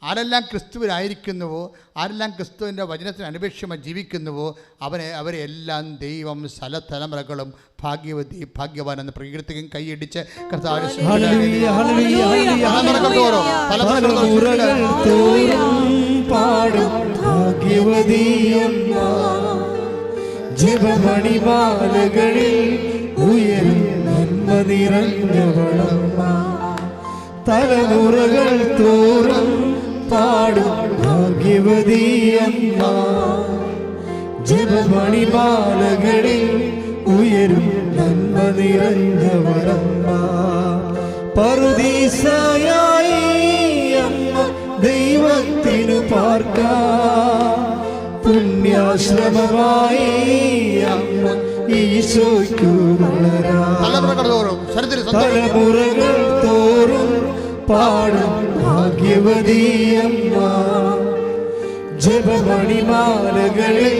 ആരെല്ലാം ക്രിസ്തുവിലായിരിക്കുന്നുവോ, ആരെല്ലാം ക്രിസ്തുവിൻ്റെ വചനത്തിന് അനുപേക്ഷമായി ജീവിക്കുന്നുവോ അവരെ എല്ലാം ദൈവം സകല തലമുറകളും ഭാഗ്യവതി ഭാഗ്യവാൻ എന്ന് പ്രകീർത്തിക്കും. കൈയടിച്ച് കർത്താവിനെ പാടും ഭാഗ്യവതിയമ്മ, ജപമണിമാലകളിൽ ഉയരും നന്മ നിറഞ്ഞവളമ്മ. തലമുറകൾ തോറും പാടും ഭാഗ്യവതിയമ്മ, ജപമണിമാലകളിൽ ഉയരും നന്മ നിറഞ്ഞവളമ്മ. പറുദീസായായി അമ്മ ദൈവത്തിനു പാർക്കാം, പുണ്യാശ്രമമായി അമ്മ ഈശോയ്ക്കു വളരാം. തലമുറകൾ തോറും പാടും ഭാഗ്യവതിയമ്മ, ജപമണിമാലകളിൽ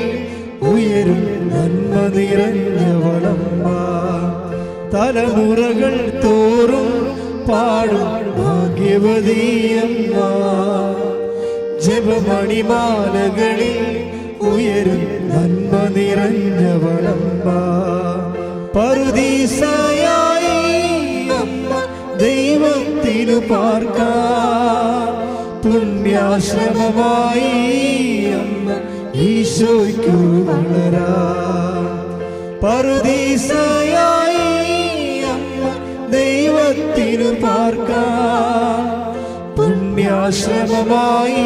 ഉയരും നന്മ നിറഞ്ഞവളമ്മ. തലമുറകൾ തോറും പാടും ഭാഗ്യവതിയമ്മ, ജപമണിമാലകളിൽ ഉയരും നന്മ നിറഞ്ഞവളമ്മ. പറുദീസായായി അമ്മ ദൈവത്തിനു പാർക്കാം, പുണ്യാശ്രമമായി അമ്മ ഈശോയ്ക്കു വളരാ. പറുദീസയായി അമ്മ ദൈവത്തിനു പാർക്കാം, പുണ്യാശ്രമമായി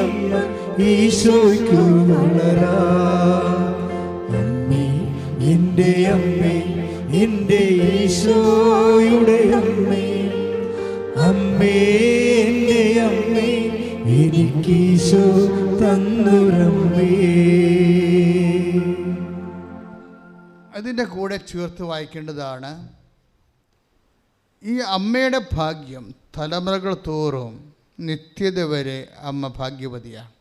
അമ്മ ഈശോയ്ക്കു വളരാ. അമ്മേ എൻ്റെ അമ്മേ, എൻ്റെ ഈശോയുടെ അമ്മേ, അമ്മേ എൻ്റെ അമ്മേ, എനിക്കീശോ തന്നുരമ്മേ. അതിൻ്റെ കൂടെ ചേർത്ത് വായിക്കേണ്ടതാണ്, ഈ അമ്മയുടെ ഭാഗ്യം തലമുറകൾ തോറും നിത്യത വരെ അമ്മ ഭാഗ്യവതിയാണ്.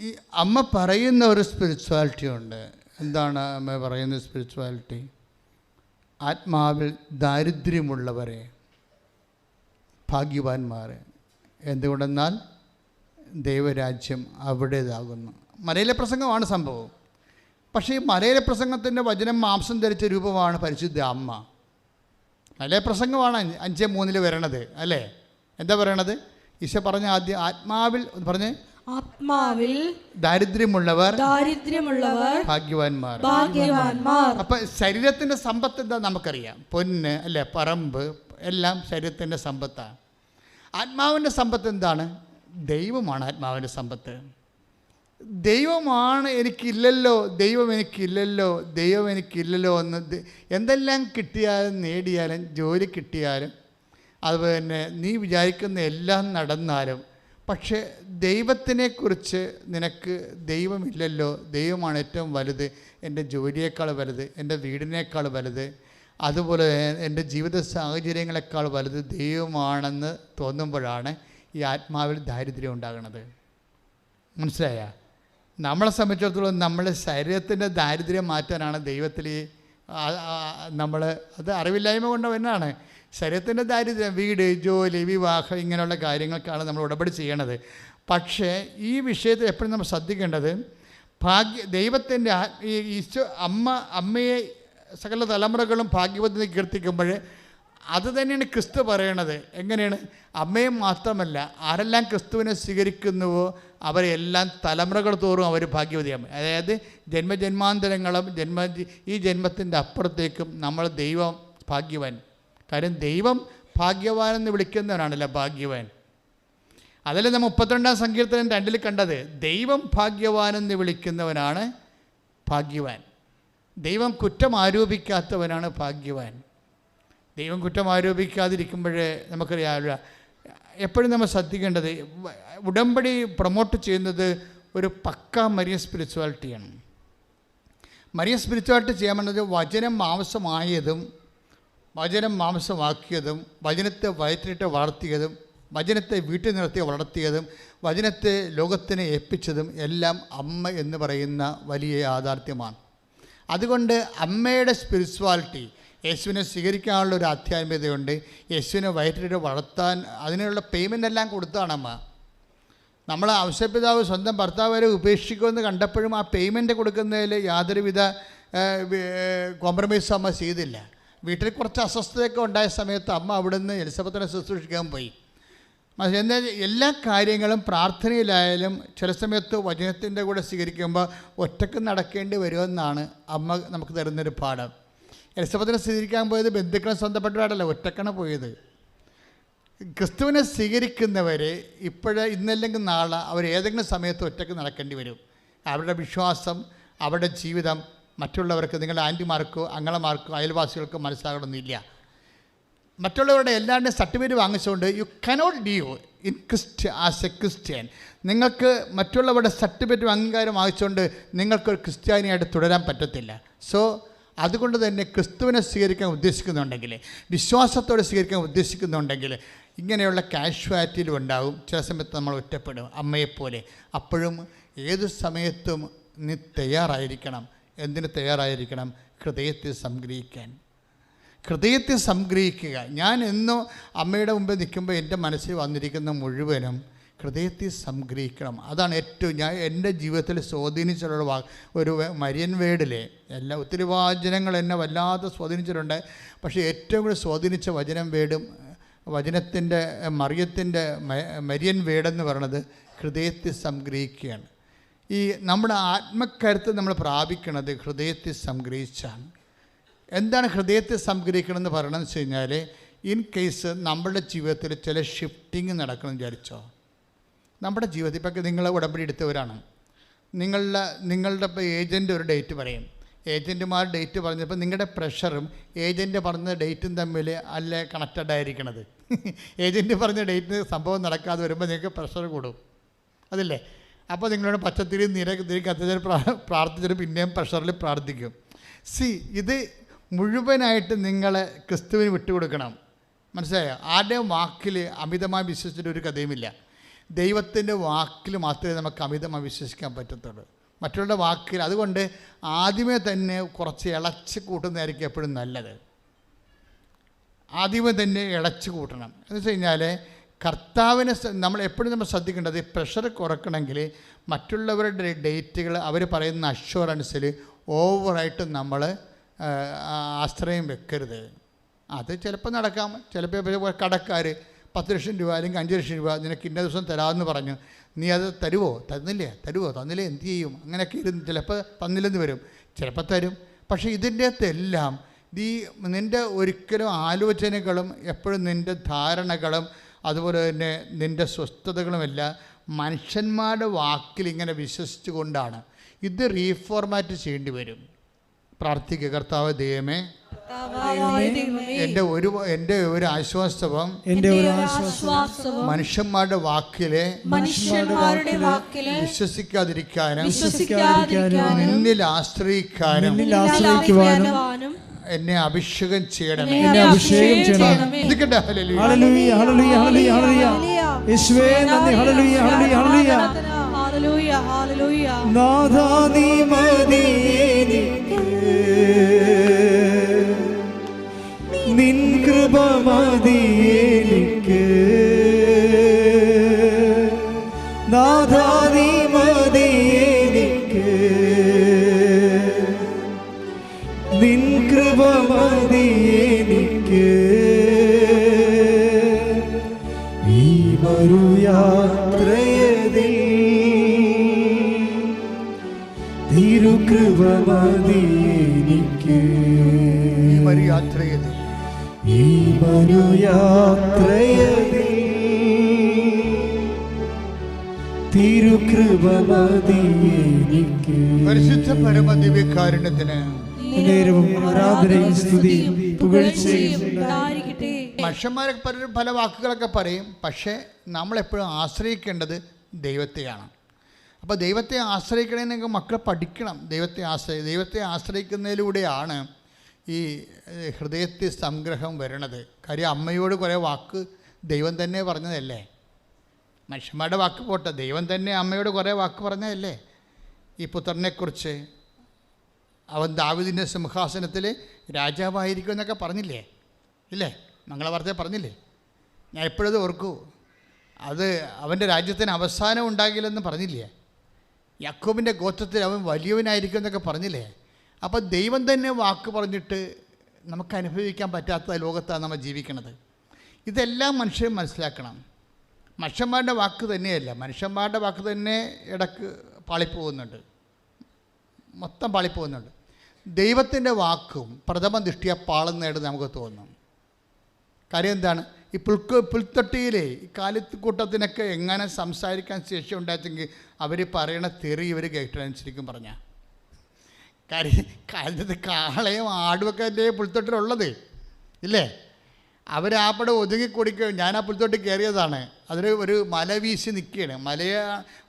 ഈ അമ്മ പറയുന്ന ഒരു സ്പിരിച്വാലിറ്റി ഉണ്ട്. എന്താണ് അമ്മ പറയുന്ന സ്പിരിച്വാലിറ്റി? ആത്മാവിൽ ദാരിദ്ര്യമുള്ളവരെ ഭാഗ്യവാന്മാർ. എന്തുകൊണ്ടെന്നാൽ ദൈവരാജ്യം അവിടേതാകുന്നു. മലയിലെ പ്രസംഗമാണ് സംഭവം. പക്ഷേ ഈ മലയിലെ പ്രസംഗത്തിൻ്റെ വചനം മാംസം ധരിച്ച രൂപമാണ് പരിശുദ്ധ അമ്മ. മലയിലെ പ്രസംഗമാണ് 5:3 വരണത്, അല്ലേ? എന്താ പറയണത്? ഈശോ പറഞ്ഞ ആദ്യം ആത്മാവിൽ പറഞ്ഞ്, ആത്മാവിൽ ദാരിദ്ര്യമുള്ളവർ ഭാഗ്യവാന്മാർ. അപ്പം ശരീരത്തിൻ്റെ സമ്പത്ത് എന്താ നമുക്കറിയാം. പൊന്ന്, അല്ലേ, പറമ്പ്, എല്ലാം ശരീരത്തിൻ്റെ സമ്പത്താണ്. ആത്മാവിൻ്റെ സമ്പത്ത് എന്താണ്? ദൈവമാണ് ആത്മാവിൻ്റെ സമ്പത്ത്. ദൈവമാണ് എനിക്കില്ലല്ലോ, ദൈവം എനിക്കില്ലല്ലോ എന്ന് എന്തെല്ലാം കിട്ടിയാലും നേടിയാലും, ജോലി കിട്ടിയാലും, അതുപോലെ തന്നെ നീ വിചാരിക്കുന്ന എല്ലാം നടന്നാലും, പക്ഷേ ദൈവത്തിനെക്കുറിച്ച് നിനക്ക് ദൈവമില്ലല്ലോ. ദൈവമാണ് ഏറ്റവും വലുത്, എൻ്റെ ജോലിയേക്കാൾ വലുത്, എൻ്റെ വീടിനേക്കാൾ വലുത്, അതുപോലെ എൻ്റെ ജീവിത സാഹചര്യങ്ങളെക്കാൾ വലുത് ദൈവമാണെന്ന് തോന്നുമ്പോഴാണ് ഈ ആത്മാവിൽ ദാരിദ്ര്യം ഉണ്ടാകുന്നത്. മനസ്സിലായ? നമ്മളെ സംബന്ധിച്ചിടത്തോളം നമ്മുടെ ശരീരത്തിൻ്റെ ദാരിദ്ര്യം മാറ്റാനാണ് ദൈവത്തിൽ നമ്മൾ, അത് അറിവില്ലായ്മ കൊണ്ട് തന്നെയാണ്. ശരീരത്തിൻ്റെ ദാരിദ്ര്യം, വീട്, ജോലി, വിവാഹം, ഇങ്ങനെയുള്ള കാര്യങ്ങൾക്കാണ് നമ്മൾ ഉടമ്പടി ചെയ്യണത്. പക്ഷേ ഈ വിഷയത്തിൽ എപ്പോഴും നമ്മൾ ശ്രദ്ധിക്കേണ്ടത്, ദൈവത്തിൻ്റെ ഈ ഈശോ അമ്മയെ സകല തലമുറകളും ഭാഗ്യവതിനെ കീർത്തിക്കുമ്പോൾ അത് തന്നെയാണ് ക്രിസ്തു പറയണത്. എങ്ങനെയാണ്? അമ്മയെ മാത്രമല്ല, ആരെല്ലാം ക്രിസ്തുവിനെ സ്വീകരിക്കുന്നുവോ അവരെല്ലാം തലമുറകൾ തോറും അവർ ഭാഗ്യവതിയാകും. അതായത് ജന്മജന്മാന്തരങ്ങളും ഈ ജന്മത്തിൻ്റെ അപ്പുറത്തേക്കും നമ്മൾ ദൈവം ഭാഗ്യവാൻ. കാര്യം ദൈവം ഭാഗ്യവാനെന്ന് വിളിക്കുന്നവനാണല്ലോ ഭാഗ്യവാൻ. അതല്ലേ നമ്മൾ 32-ാം സങ്കീർത്തനം 2 കണ്ടത്. ദൈവം ഭാഗ്യവാനെന്ന് വിളിക്കുന്നവനാണ് ഭാഗ്യവാൻ. ദൈവം കുറ്റം ആരോപിക്കാത്തവനാണ് ഭാഗ്യവാൻ. ദൈവം കുറ്റം ആരോപിക്കാതിരിക്കുമ്പോഴേ നമുക്കറിയാമല്ലോ. എപ്പോഴും നമ്മൾ ശ്രദ്ധിക്കേണ്ടത്, ഉടമ്പടി പ്രൊമോട്ട് ചെയ്യുന്നത് ഒരു പക്ക മരിയൻ സ്പിരിച്വാലിറ്റിയാണ്. മരിയൻ സ്പിരിച്വാലിറ്റി ചെയ്യാൻ വേണ്ടത് വചനം മാംസമായതും വചനം മാംസമാക്കിയതും വചനത്തെ വയറ്റിലിട്ട് വളർത്തിയതും വചനത്തെ വീട്ടിൽ നിർത്തി വളർത്തിയതും വചനത്തെ ലോകത്തിനെ ഏൽപ്പിച്ചതും എല്ലാം അമ്മ എന്ന് പറയുന്ന വലിയ യാഥാർത്ഥ്യമാണ്. അതുകൊണ്ട് അമ്മയുടെ സ്പിരിച്വാലിറ്റി, യേശുവിനെ സ്വീകരിക്കാനുള്ള ഒരു ആധ്യാത്മികതയുണ്ട്. യേശുവിനെ വയറ്റിലിട്ട് വളർത്താൻ അതിനുള്ള പേയ്മെൻ്റ് എല്ലാം കൊടുത്താണ് അമ്മ. നമ്മൾ ഔഷധപിതാവ് സ്വന്തം ഭർത്താവ് വരെ ഉപേക്ഷിക്കുമെന്ന് കണ്ടപ്പോഴും ആ പേയ്മെൻറ്റ് കൊടുക്കുന്നതിൽ യാതൊരുവിധ കോംപ്രമൈസും അമ്മ ചെയ്തില്ല. വീട്ടിൽ കുറച്ച് അസ്വസ്ഥതയൊക്കെ ഉണ്ടായ സമയത്ത് അമ്മ അവിടുന്ന് എലിസബത്തിനെ ശുശ്രൂഷിക്കാൻ പോയി. എന്നാൽ എല്ലാ കാര്യങ്ങളും പ്രാർത്ഥനയിലായാലും ചില സമയത്ത് വചനത്തിൻ്റെ കൂടെ സ്വീകരിക്കുമ്പോൾ ഒറ്റക്ക് നടക്കേണ്ടി വരുമെന്നാണ് അമ്മ നമുക്ക് തരുന്നൊരു പാഠം. എലിസബത്തിനെ സ്വീകരിക്കാൻ പോയത് ബന്ധുക്കളെ സ്വന്തപ്പെട്ടവരല്ല, ഒറ്റക്കാണ് പോയത്. ക്രിസ്തുവിനെ സ്വീകരിക്കുന്നവർ ഇന്നല്ലെങ്കിൽ നാളെ അവർ ഏതെങ്കിലും സമയത്ത് ഒറ്റക്ക് നടക്കേണ്ടി വരും. അവരുടെ വിശ്വാസം, അവരുടെ ജീവിതം മറ്റുള്ളവർക്ക്, നിങ്ങളുടെ ആൻറ്റിമാർക്കോ അങ്ങളമാർക്കോ അയൽവാസികൾക്കോ മനസ്സിലാകണമെന്നില്ല. മറ്റുള്ളവരുടെ എല്ലാവരുടെയും സർട്ടിഫിക്കറ്റ് വാങ്ങിച്ചുകൊണ്ട് you cannot leave in as A Christian. നിങ്ങൾക്ക് മറ്റുള്ളവരുടെ സർട്ടിഫിക്കറ്റ് അംഗീകാരം വാങ്ങിച്ചുകൊണ്ട് നിങ്ങൾക്കൊരു ക്രിസ്ത്യാനിയായിട്ട് തുടരാൻ പറ്റത്തില്ല. സോ അതുകൊണ്ട് തന്നെ ക്രിസ്തുവിനെ സ്വീകരിക്കാൻ ഉദ്ദേശിക്കുന്നുണ്ടെങ്കിൽ, വിശ്വാസത്തോടെ സ്വീകരിക്കാൻ ഉദ്ദേശിക്കുന്നുണ്ടെങ്കിൽ ഇങ്ങനെയുള്ള കാഷ്വാലിറ്റിയിലും ഉണ്ടാകും. ചില സമയത്ത് നമ്മൾ ഒറ്റപ്പെടും അമ്മയെപ്പോലെ. അപ്പോഴും ഏതു സമയത്തും നീ തയ്യാറായിരിക്കണം. എന്തിന് തയ്യാറായിരിക്കണം? ഹൃദയത്തെ സംഗ്രഹിക്കാൻ. ഹൃദയത്തെ സംഗ്രഹിക്കുക. ഞാൻ എന്നും അമ്മയുടെ മുമ്പിൽ നിൽക്കുമ്പോൾ എൻ്റെ മനസ്സിൽ വന്നിരിക്കുന്ന മുഴുവനും ഹൃദയത്തെ സംഗ്രഹിക്കണം. അതാണ് ഏറ്റവും എൻ്റെ ജീവിതത്തിൽ സ്വാധീനിച്ചിട്ടുള്ള ഒരു മരിയൻ വേർഡിലെ ഒത്തിരി വചനങ്ങൾ എന്നെ വല്ലാതെ സ്വാധീനിച്ചിട്ടുണ്ട്. പക്ഷേ ഏറ്റവും കൂടുതൽ സ്വാധീനിച്ച വചനം വേർഡും വചനത്തിൻ്റെ മറിയത്തിൻ്റെ മരിയൻ വേർഡെന്ന് പറയുന്നത് ഹൃദയത്തിൽ സംഗ്രഹിക്കുകയാണ്. ഈ നമ്മുടെ ആത്മക്കരുത്ത് നമ്മൾ പ്രാപിക്കുന്നത് ഹൃദയത്തിൽ സംഗ്രഹിച്ചാണ്. എന്താണ് ഹൃദയത്തിൽ സംഗ്രഹിക്കണമെന്ന് പറയണമെന്ന് വെച്ച് കഴിഞ്ഞാൽ, ഇൻ കേസ് നമ്മുടെ ജീവിതത്തിൽ ചില ഷിഫ്റ്റിങ് നടക്കണം വിചാരിച്ചോ. നമ്മുടെ ജീവിതത്തിൽ ഇപ്പം നിങ്ങൾ ഉടമ്പടി എടുത്തവരാണ്, നിങ്ങളുടെ ഇപ്പോൾ ഏജൻ്റ് ഒരു ഡേറ്റ് പറയും, ഏജൻറ്റുമാർ ഡേറ്റ് പറഞ്ഞപ്പോൾ നിങ്ങളുടെ പ്രഷറും ഏജൻറ്റ് പറഞ്ഞ ഡേറ്റും തമ്മിൽ അല്ല കണക്റ്റഡ് ആയിരിക്കണത്. ഏജൻറ്റ് പറഞ്ഞ ഡേറ്റിന് സംഭവം നടക്കാതെ വരുമ്പോൾ നിങ്ങൾക്ക് പ്രഷർ കൂടും, അതില്ലേ? അപ്പോൾ നിങ്ങളോട് പച്ചത്തിരി തിരി കത്തിച്ച് പ്രാർത്ഥിച്ചിട്ട് പിന്നെയും പ്രഷറിൽ പ്രാർത്ഥിക്കും. ഇത് മുഴുവനായിട്ട് നിങ്ങൾ ക്രിസ്തുവിന് വിട്ടുകൊടുക്കണം. മനസ്സിലായോ? ആരുടെയും വാക്കിൽ അമിതമായി വിശ്വസിച്ചിട്ട് ഒരു കഥയുമില്ല. ദൈവത്തിൻ്റെ വാക്കിൽ മാത്രമേ നമുക്ക് അമിതമായി വിശ്വസിക്കാൻ പറ്റത്തുള്ളൂ, മറ്റുള്ള വാക്കിൽ. അതുകൊണ്ട് ആദ്യമേ തന്നെ കുറച്ച് ഇളച്ച് കൂട്ടുന്നതായിരിക്കും എപ്പോഴും നല്ലത്. ആദ്യമേ തന്നെ ഇളച്ച് കൂട്ടണം. എന്ന് വെച്ച് കഴിഞ്ഞാൽ കർത്താവിനെ നമ്മൾ എപ്പോഴും ശ്രദ്ധിക്കേണ്ടത്, പ്രഷർ കുറയ്ക്കണമെങ്കിൽ മറ്റുള്ളവരുടെ ഡേറ്റുകൾ അവർ പറയുന്ന അഷ്വറൻസിൽ ഓവറായിട്ട് നമ്മൾ ആശ്രയം വെക്കരുത്. അത് ചിലപ്പോൾ നടക്കാം. ചിലപ്പോൾ കടക്കാർ 10 ലക്ഷം രൂപ അല്ലെങ്കിൽ 5 ലക്ഷം രൂപ നിനക്ക് ഇന്ന ദിവസം തരാമെന്ന് പറഞ്ഞു, നീ അത് തരുമോ? തന്നില്ലേ എന്ത് ചെയ്യും? അങ്ങനെയൊക്കെ ഇരുന്ന് ചിലപ്പോൾ തന്നില്ലെന്ന് വരും, ചിലപ്പോൾ തരും. പക്ഷേ ഇതിൻ്റെ അകത്തെല്ലാം നിൻ്റെ ഒരിക്കലും ആലോചനകളും എപ്പോഴും നിൻ്റെ ധാരണകളും അതുപോലെ തന്നെ നിൻ്റെ സ്വസ്ഥതകളുമെല്ലാം മനുഷ്യന്മാരുടെ വാക്കിൽ ഇങ്ങനെ വിശ്വസിച്ചു കൊണ്ടാണ്. ഇത് റീഫോർമാറ്റ് ചെയ്യേണ്ടി വരും. പ്രാർത്ഥിക്കുക, കർത്താവ് ദൈവമേ, എൻ്റെ ഒരു ആശ്വാസവും മനുഷ്യന്മാരുടെ വാക്കിലെ വിശ്വസിക്കാതിരിക്കാനും നിന്നിൽ ആശ്രയിക്കാനും എന്നെ അഭിഷേകം ചെയ്യണമേ. നിൻ കൃപ മതി എനിക്ക്, നാഥാ നീ മതി എനിക്ക്, നിൻ കൃപ മതി എനിക്ക്. ഈ മരുയാത്രയതിൽ തിരുകൃപ മതി എനിക്ക്. ഈ മരുയാത്രയതിൽ തിരുകൃപ മതി എനിക്ക്. പരിശുദ്ധ പരമദിവ്യകാരുണ്യത്തിന് മനുഷ്യന്മാരൊക്കെ പല വാക്കുകളൊക്കെ പറയും, പക്ഷേ നമ്മളെപ്പോഴും ആശ്രയിക്കേണ്ടത് ദൈവത്തെയാണ്. അപ്പോൾ ദൈവത്തെ ആശ്രയിക്കണമെങ്കിൽ മക്കൾ പഠിക്കണം. ദൈവത്തെ ആശ്രയിക്കുന്നതിലൂടെയാണ് ഈ ഹൃദയത്തിൽ സംഗ്രഹം വരണത്. കാര്യം അമ്മയോട് കുറേ വാക്ക് ദൈവം തന്നെ പറഞ്ഞതല്ലേ, മനുഷ്യന്മാരുടെ വാക്ക് പോട്ടെ, ദൈവം തന്നെ അമ്മയോട് കുറേ വാക്ക് പറഞ്ഞതല്ലേ. ഈ പുത്രനെക്കുറിച്ച് അവൻ ദാവീദിൻ്റെ സിംഹാസനത്തിൽ രാജാവായിരിക്കും എന്നൊക്കെ പറഞ്ഞില്ലേ, ഇല്ലേ? മംഗളവാർത്തയെ പറഞ്ഞില്ലേ? ഞാൻ എപ്പോഴത് ഓർക്കൂ. അത് അവൻ്റെ രാജ്യത്തിന് അവസാനം ഉണ്ടാകില്ലെന്ന് പറഞ്ഞില്ലേ? യാക്കോബിൻ്റെ ഗോത്രത്തിൽ അവൻ വലിയവനായിരിക്കും എന്നൊക്കെ പറഞ്ഞില്ലേ? അപ്പോൾ ദൈവം തന്നെ വാക്ക് പറഞ്ഞിട്ട് നമുക്ക് അനുഭവിക്കാൻ പറ്റാത്ത ലോകത്താണ് നമ്മൾ ജീവിക്കുന്നത്. ഇതെല്ലാം മനുഷ്യൻ മനസ്സിലാക്കണം. മനുഷ്യന്മാരുടെ വാക്ക് തന്നെയല്ല, മനുഷ്യന്മാരുടെ വാക്ക് തന്നെ ഇടയ്ക്ക് പാളിപ്പോകുന്നുണ്ട്, മൊത്തം പാളിപ്പോകുന്നുണ്ട്. ദൈവത്തിൻ്റെ വാക്കും പ്രഥമ ദൃഷ്ടിയ പാളുന്നതായിട്ട് നമുക്ക് തോന്നും. കാര്യം എന്താണ്? ഈ പുൽത്തൊട്ടിയിലെ ഈ കാലിക്കൂട്ടത്തിനൊക്കെ എങ്ങനെ സംസാരിക്കാൻ ശേഷി ഉണ്ടാച്ചെങ്കിൽ അവർ പറയണ തെറി ഇവർ കേട്ടനുസരിക്കും പറഞ്ഞാൽ. കാലത്ത് കാളയും ആടുമൊക്കെ എൻ്റെ പുൽത്തൊട്ടിലുള്ളത് ഇല്ലേ? അവരാപ്പടെ ഒതുങ്ങിക്കൊടുക്കുക. ഞാൻ ആ പുൽത്തൊട്ടി കയറിയതാണ്. അതിൽ ഒരു മല വീശി നിൽക്കുകയാണ്.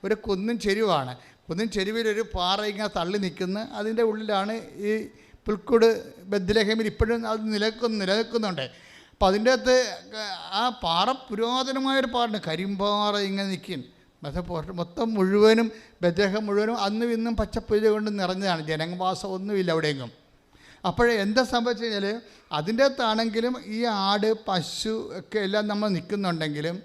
ഒരു കുന്നും ചെരുവാണ്. കുന്നും ചെരുവിലൊരു പാറ ഇങ്ങനെ തള്ളി നിൽക്കുന്ന, അതിൻ്റെ ഉള്ളിലാണ് ഈ പുൽക്കൂട് ബെത്ലഹേമിൽ ഇപ്പോഴും അത് നിലനിൽക്കുന്നുണ്ട്. അപ്പോൾ അതിൻ്റെ അകത്ത് ആ പാറ പുരാതനമായൊരു പാറയാണ്, കരിമ്പാറ ഇങ്ങനെ നിൽക്കുന്നു. മൊത്തം മുഴുവനും ബെത്ലഹേം മുഴുവനും അന്നും ഇന്നും പച്ചപ്പുര കൊണ്ട് നിറഞ്ഞതാണ്, ജനവാസം ഒന്നുമില്ല അവിടെയെങ്കിലും. അപ്പോൾ എന്താ സംഭവിച്ചു കഴിഞ്ഞാൽ അതിൻ്റെ അകത്താണെങ്കിലും ഈ ആട് പശു ഒക്കെ എല്ലാം നമ്മൾ നിൽക്കുന്നുണ്ടെങ്കിലും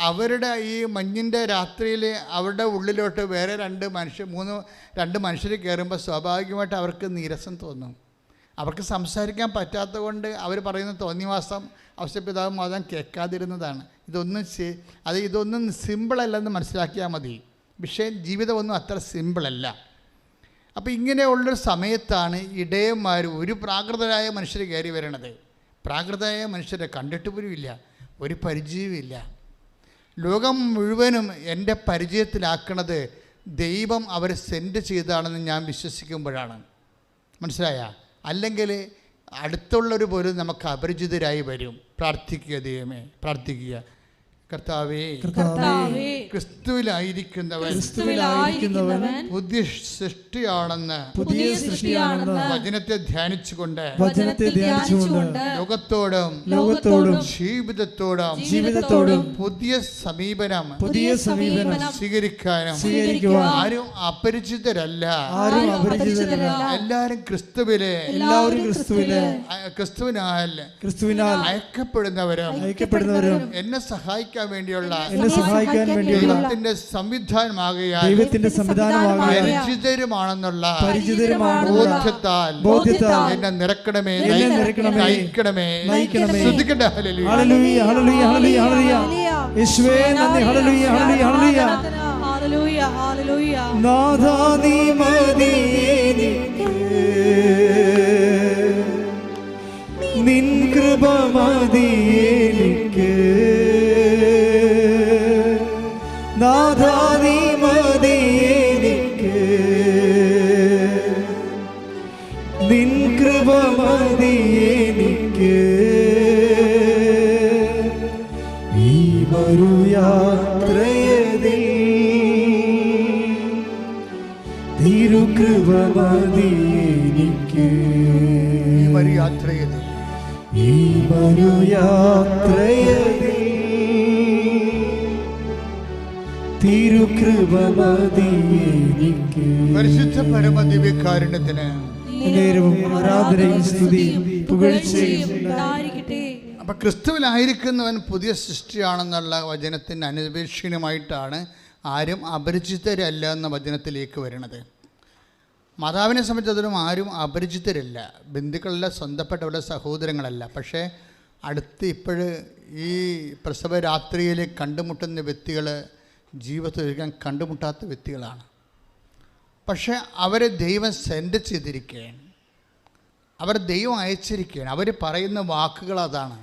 അവരുടെ ഈ മഞ്ഞിൻ്റെ രാത്രിയിൽ അവരുടെ ഉള്ളിലോട്ട് വേറെ രണ്ട് മനുഷ്യർ കയറുമ്പോൾ സ്വാഭാവികമായിട്ട് അവർക്ക് നീരസം തോന്നും. അവർക്ക് സംസാരിക്കാൻ പറ്റാത്തത് കൊണ്ട് അവർ പറയുന്ന തോന്നിവാസം ഔസേപ്പിതാവ് മാതാൻ കേൾക്കാതിരുന്നതാണ്. ഇതൊന്നും സിമ്പിളല്ലെന്ന് മനസ്സിലാക്കിയാൽ മതി. പക്ഷേ ജീവിതമൊന്നും അത്ര സിമ്പിളല്ല. അപ്പോൾ ഇങ്ങനെയുള്ളൊരു സമയത്താണ് ഇടയന്മാർ, ഒരു പ്രാകൃതരായ മനുഷ്യർ കയറി വരണത്. പ്രാകൃതരായ മനുഷ്യരെ കണ്ടിട്ട് പോലുമില്ല, ഒരു പരിചയവുമില്ല. ലോകം മുഴുവനും എൻ്റെ പരിചയത്തിലാക്കണത് ദൈവം അവരെ സെൻഡ് ചെയ്താണെന്ന് ഞാൻ വിശ്വസിക്കുമ്പോഴാണ്. മനസ്സിലായ? അല്ലെങ്കിൽ അടുത്തുള്ളൊരു പോലും നമുക്ക് അപരിചിതരായി വരും. പ്രാർത്ഥിക്കുക, ദൈവമേ പ്രാർത്ഥിക്കുക. കർത്താവേ, ക്രിസ്തുവിലായിരിക്കുന്നവൻ പുതിയ സൃഷ്ടിയാണെന്ന് വചനത്തെ ധ്യാനിച്ചുകൊണ്ട് ലോകത്തോടും ജീവിതത്തോടും പുതിയ സമീപനം സ്വീകരിക്കാനും ആരും അപരിചിതരല്ല. എല്ലാവരും ക്രിസ്തുവിനാൽ അയക്കപ്പെടുന്നവരും എന്നെ സഹായിക്കാൻ വേണ്ടിയുള്ള ദൈവത്തിന്റെ സംവിധാനമാകയാൽ പരിചിതരുമാണെന്നുള്ള ബോധ്യത്താൽ എന്നെ നിറക്കണമേ, നയിക്കണമേ. ശ്രദ്ധിക്കട്ടെ. ഹല്ലേലൂയ, ഹല്ലേലൂയ, ഹല്ലേലൂയ, ഹല്ലേലൂയ. യേശുവേ നന്ദി. ഹല്ലേലൂയ, ഹല്ലേലൂയ, ഹല്ലേലൂയ. ഹല്ലേലൂയ, ഹല്ലേലൂയ. നാഥാ നീ മതി എനിക്ക്, നിൻ കൃപ മതി എനിക്ക്. നാഥാ നീ മതി എനിക്ക്, നിൻ കൃപ മതി എനിക്ക്. ഈ മരുയാത്രയതിൽ തിരുകൃപ മതി എനിക്ക്. ഈ മരുയാത്രയതിൽ തിരുകൃപ മതി എനിക്ക്. പരിശുദ്ധ പരമദിവ്യകാരുണ്യത്തിന് നേരവും ആരാധനയും സ്തുതിയും പുകഴ്ചയും. അപ്പം ക്രിസ്തുവിലായിരിക്കുന്നവൻ പുതിയ സൃഷ്ടിയാണെന്നുള്ള വചനത്തിന് അനപേക്ഷണീയമായിട്ടാണ് ആരും അപരിചിതരല്ല എന്ന വചനത്തിലേക്ക് വരുന്നത്. മാതാവിനെ സംബന്ധിച്ചിടത്തോളം ആരും അപരിചിതരല്ല, ബന്ധുക്കളല്ല, സ്വന്തപ്പെട്ടവരുടെ സഹോദരങ്ങളല്ല. പക്ഷേ അടുത്ത് ഈ പ്രസവ രാത്രിയിൽ കണ്ടുമുട്ടുന്ന വ്യക്തികൾ ജീവിതത്തിൽ കണ്ടുമുട്ടാത്ത വ്യക്തികളാണ്. പക്ഷേ അവരെ ദൈവം സെൻഡ് ചെയ്തിരിക്കുകയാണ്, അവർ ദൈവം അയച്ചിരിക്കുകയാണ്. അവർ പറയുന്ന വാക്കുകൾ അതാണ്.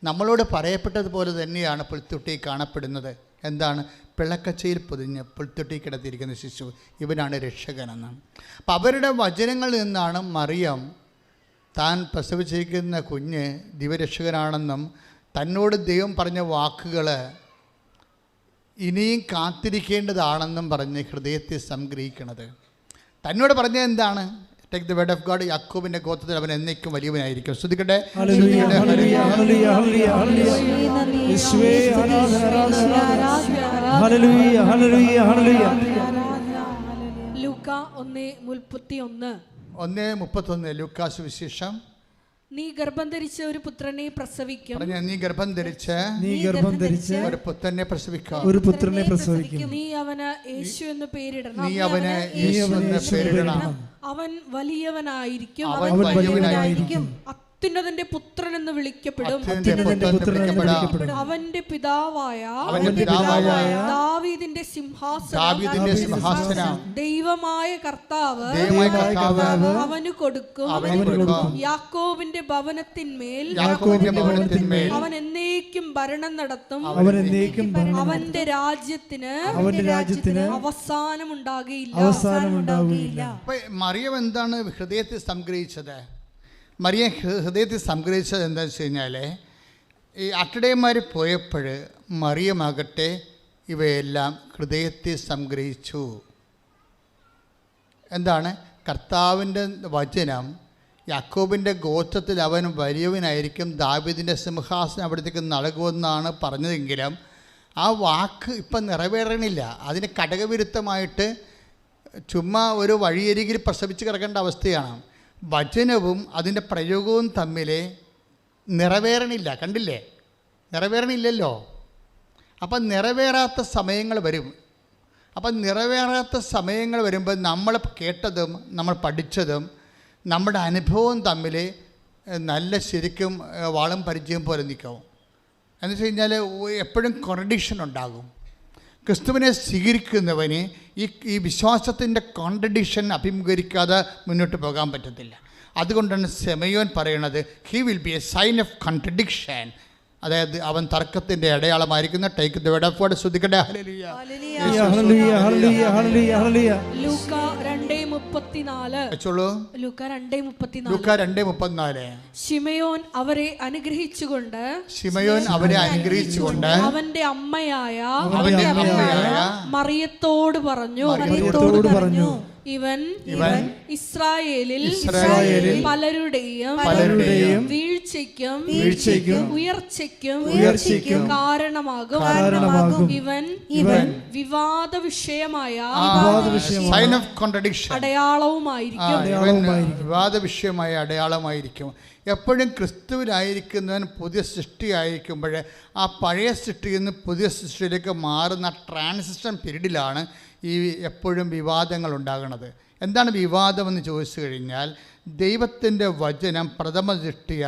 നമ്മളോട് പറയപ്പെട്ടതുപോലെ തന്നെയാണ് പുൽത്തൊട്ടി കാണപ്പെടുന്നത്. എന്താണ്? പിളക്കച്ചയിൽ പൊതിഞ്ഞ് പുൽത്തൊട്ടി കിടത്തിയിരിക്കുന്ന ശിശു, ഇവനാണ് രക്ഷകനെന്നാണ്. അപ്പം അവരുടെ വചനങ്ങളിൽ നിന്നാണ് മറിയം താൻ പ്രസവിച്ചിരിക്കുന്ന കുഞ്ഞ് ദിവരക്ഷകനാണെന്നും തന്നോട് ദൈവം പറഞ്ഞ വാക്കുകൾ ഇനിയും കാത്തിരിക്കേണ്ടതാണെന്നും പറഞ്ഞ് ഹൃദയത്തെ സംഗ്രഹിക്കുന്നത്. തന്നോട് പറഞ്ഞ എന്താണ്? Take the word of God. യാക്കോബിന്റെ ഗോത്രത്തിൽ അവൻ എന്നേക്കും വലിയവനായിരിക്കും. ശ്രദ്ധിക്കട്ടെ. ലൂക്കാ 1:31. ലൂക്കാസ് വിശേഷം. നീ ഗർഭം ധരിച്ച ഒരു പുത്രനെ പ്രസവിക്കും. നീ ഗർഭം ധരിച്ച് ഒരു പുത്രനെ പ്രസവിക്കും. നീ അവന് യേശു എന്ന് പേരിടണം. അവൻ വലിയവനായിരിക്കും. അത്യുന്നതന്റെ പുത്രൻ എന്ന് വിളിക്കപ്പെടും. അവന്റെ പിതാവായ ദാവീദിന്റെ സിംഹാസനം ദൈവമായ കർത്താവ് അവന് കൊടുക്കും. യാക്കോബിന്റെ ഭവനത്തിന്മേൽ അവൻ എന്നേക്കും ഭരണം നടത്തും. അവന്റെ രാജ്യത്തിന് അവസാനം ഉണ്ടാകുകയില്ല. മറിയം എന്താണ് ഹൃദയത്തിൽ സംഗ്രഹിച്ചത്? മറിയം ഹൃദയത്തിൽ സംഗ്രഹിച്ചത് എന്താണെന്ന് വെച്ച് കഴിഞ്ഞാൽ, ഈ അട്ടടയന്മാർ പോയപ്പോൾ മറിയമാകട്ടെ ഇവയെല്ലാം ഹൃദയത്തിൽ സംഗ്രഹിച്ചു. എന്താണ്? കർത്താവിൻ്റെ വചനം, യാക്കോബിൻ്റെ ഗോത്രത്തിൽ അവൻ വലിയവനായിരിക്കും, ദാവീദിൻ്റെ സിംഹാസനം അവിടത്തേക്ക് നൽകുമെന്നാണ് പറഞ്ഞതെങ്കിലും ആ വാക്ക് ഇപ്പം നിറവേറണില്ല. അതിന് ഘടകവിരുദ്ധമായിട്ട് ചുമ്മാ ഒരു വഴിയരികിൽ പ്രസവിച്ച് കിടക്കേണ്ട അവസ്ഥയാണ്. വചനവും അതിൻ്റെ പ്രയോഗവും തമ്മിൽ നിറവേറണില്ല. കണ്ടില്ലേ? നിറവേറണില്ലല്ലോ. അപ്പം നിറവേറാത്ത സമയങ്ങൾ വരും. അപ്പം നിറവേറാത്ത സമയങ്ങൾ വരുമ്പോൾ നമ്മൾ കേട്ടതും നമ്മൾ പഠിച്ചതും നമ്മുടെ അനുഭവം തമ്മിൽ നല്ല ശരിക്കും വാളും പരിചയം പോലെ നിൽക്കും. എന്ന് വെച്ച് കഴിഞ്ഞാൽ എപ്പോഴും കോൺട്രഡിക്ഷൻ ഉണ്ടാകും. ക്രിസ്തുവിനെ സ്വീകരിക്കുന്നവന് ഈ വിശ്വാസത്തിൻ്റെ കോൺട്രഡിക്ഷൻ അഭിമുഖീകരിക്കാതെ മുന്നോട്ട് പോകാൻ പറ്റത്തില്ല. അതുകൊണ്ടാണ് ശിമയോൻ പറയണത് he will be a sign of contradiction. അതായത് അവൻ തർക്കത്തിൻ്റെ അടയാളമായിരിക്കുന്ന take the word of God. ശ്രദ്ധിക്കട്ടെ. ഹല്ലേലൂയ ഹല്ലേലൂയ ഹല്ലേലൂയ ഹല്ലേലൂയ. ലൂക്ക 2:34. ലൂക്ക 2:34. ശിമയോൻ അവരെ അനുഗ്രഹിച്ചുകൊണ്ട് അവന്റെ അമ്മയായ മറിയത്തോട് പറഞ്ഞു, ഇവൻ ഇസ്രായേലിൽ പലരുടെയും വീഴ്ചയ്ക്കും ഉയർച്ചയ്ക്കും കാരണമാകും. ഇവൻ വിവാദ വിഷയമായ അടയാളവുമായിരിക്കും. എപ്പോഴും ക്രിസ്തുവിലായിരിക്കുന്നവൻ പുതിയ സൃഷ്ടിയായിരിക്കുമ്പോൾ ആ പഴയ സൃഷ്ടിയിൽ നിന്ന് പുതിയ സൃഷ്ടിയിലേക്ക് മാറുന്ന ട്രാൻസിഷൻ പീരീഡിലാണ് ഈ എപ്പോഴും വിവാദങ്ങൾ ഉണ്ടാകുന്നത്. എന്താണ് വിവാദമെന്ന് ചോദിച്ചു കഴിഞ്ഞാൽ, ദൈവത്തിൻ്റെ വചനം പ്രഥമ ദൃഷ്ടിയ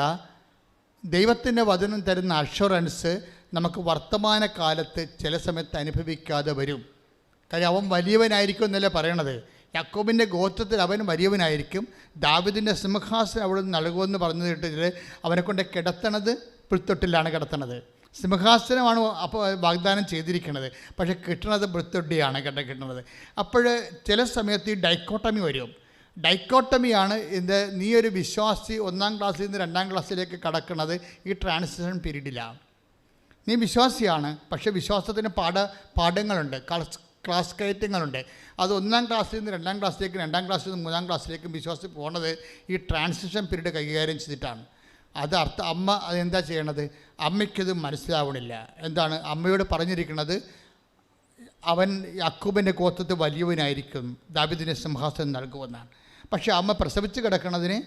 ദൈവത്തിൻ്റെ വചനം തരുന്ന അഷുറൻസ് നമുക്ക് വർത്തമാനകാലത്ത് ചില സമയത്ത് അനുഭവിക്കാതെ വരും. കാര്യം അവൻ വലിയവനായിരിക്കും എന്നല്ലേ പറയണത്. യാക്കോബിൻ്റെ ഗോത്രത്തിൽ അവൻ വലിയവനായിരിക്കും. ദാവീദിൻ്റെ സിംഹാസനം അവിടെ നിന്ന് നൽകുമെന്ന് പറഞ്ഞു കേട്ടിട്ട് അവനെ കൊണ്ട് കിടത്തണത് പുൽത്തൊട്ടിലാണ് കിടത്തണത്. സിംഹാസനമാണ് അപ്പോൾ വാഗ്ദാനം ചെയ്തിരിക്കുന്നത്, പക്ഷേ കിട്ടണത് പുൽത്തൊട്ടിയാണ് കിട്ടുന്നത്. അപ്പോൾ ചില സമയത്ത് ഈ ഡൈക്കോട്ടമി വരും. ഡൈക്കോട്ടമിയാണ് നീ ഒരു വിശ്വാസി 1ാം ക്ലാസ്സിൽ നിന്ന് 2ാം ക്ലാസ്സിലേക്ക് കടക്കുന്നത് ഈ ട്രാൻസിഷൻ പീരീഡിലാണ്. നീ വിശ്വാസിയാണ്, പക്ഷേ വിശ്വാസത്തിന് പാഠങ്ങളുണ്ട്, ക്ലാസ് കയറ്റങ്ങളുണ്ട്. അത് 1ാം ക്ലാസ്സിൽ നിന്ന് 2ാം ക്ലാസ്സിലേക്ക് 2ാം ക്ലാസ്സിൽ നിന്ന് 3ാം ക്ലാസ്സിലേക്കും വിശ്വാസത്തിൽ പോകുന്നത് ഈ ട്രാൻസിഷൻ പീരീഡ് കൈകാര്യം ചെയ്തിട്ടാണ്. അമ്മ അതെന്താ ചെയ്യണത്? അമ്മയ്ക്കത് മനസ്സിലാവണില്ല. എന്താണ് അമ്മയോട് പറഞ്ഞിരിക്കുന്നത്? അവൻ യാക്കോബിൻ്റെ ഗോത്രത്തിൽ വലിയവനായിരിക്കും, ദാവീദിന് സിംഹാസനം നൽകുമെന്നാണ്. പക്ഷേ അമ്മ പ്രസവിച്ച് കിടക്കുന്നതിന്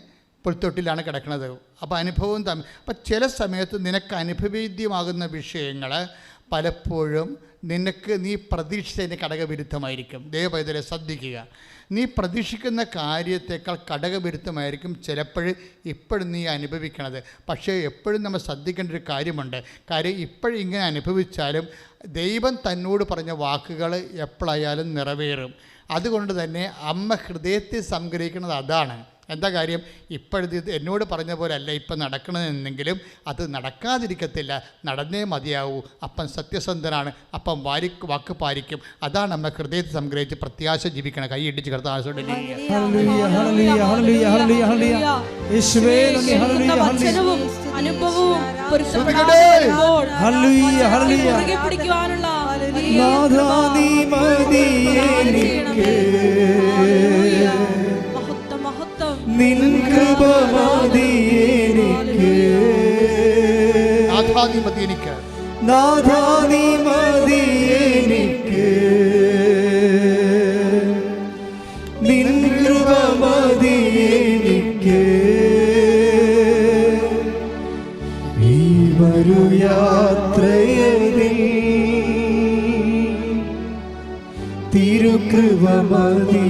പുൽത്തൊട്ടിലാണ് കിടക്കുന്നത്. അപ്പോൾ അനുഭവം തമ്മിൽ അപ്പം ചില സമയത്ത് നിനക്ക് അനുഭവേദ്യമാകുന്ന വിഷയങ്ങൾ പലപ്പോഴും നീ പ്രതീക്ഷിച്ചതിന് ഘടകവിരുദ്ധമായിരിക്കും. ദൈവപൈതലെ ശ്രദ്ധിക്കുക. നീ പ്രതീക്ഷിക്കുന്ന കാര്യത്തേക്കാൾ ഘടകവിരുദ്ധമായിരിക്കും ഇപ്പോഴും നീ അനുഭവിക്കണത്. പക്ഷേ എപ്പോഴും നമ്മൾ ശ്രദ്ധിക്കേണ്ട ഒരു കാര്യമുണ്ട്. കാര്യം ഇപ്പോഴും ഇങ്ങനെ അനുഭവിച്ചാലും ദൈവം തന്നോട് പറഞ്ഞ വാക്കുകൾ എപ്പോഴായാലും നിറവേറും. അതുകൊണ്ട് തന്നെ അമ്മ ഹൃദയത്തിൽ സംഗ്രഹിക്കുന്നത് അതാണ്. എന്താ കാര്യം? ഇപ്പോഴത്തെ എന്നോട് പറഞ്ഞ പോലെ അല്ല ഇപ്പം നടക്കണമെന്നെങ്കിലും അത് നടക്കാതിരിക്കത്തില്ല, നടന്നേ മതിയാവൂ. അപ്പം സത്യസന്ധനാണ്, അപ്പം വാക്ക് പാലിക്കും. അതാണ് നമ്മെ ഹൃദയത്തിൽ സംഗ്രഹിച്ച് പ്രത്യാശ ജീവിക്കണം. കൈ ഇടിച്ച് കിടത്താൻ നിൻ കൃപ മതി എനിക്ക്, നാഥാ നീ മതി എനിക്ക്, നാഥാ നീ മതി എനിക്ക്, നിൻ കൃപ മതി എനിക്ക്. ഈ വരു യാത്രയിൽ തിരുകൃപ മതി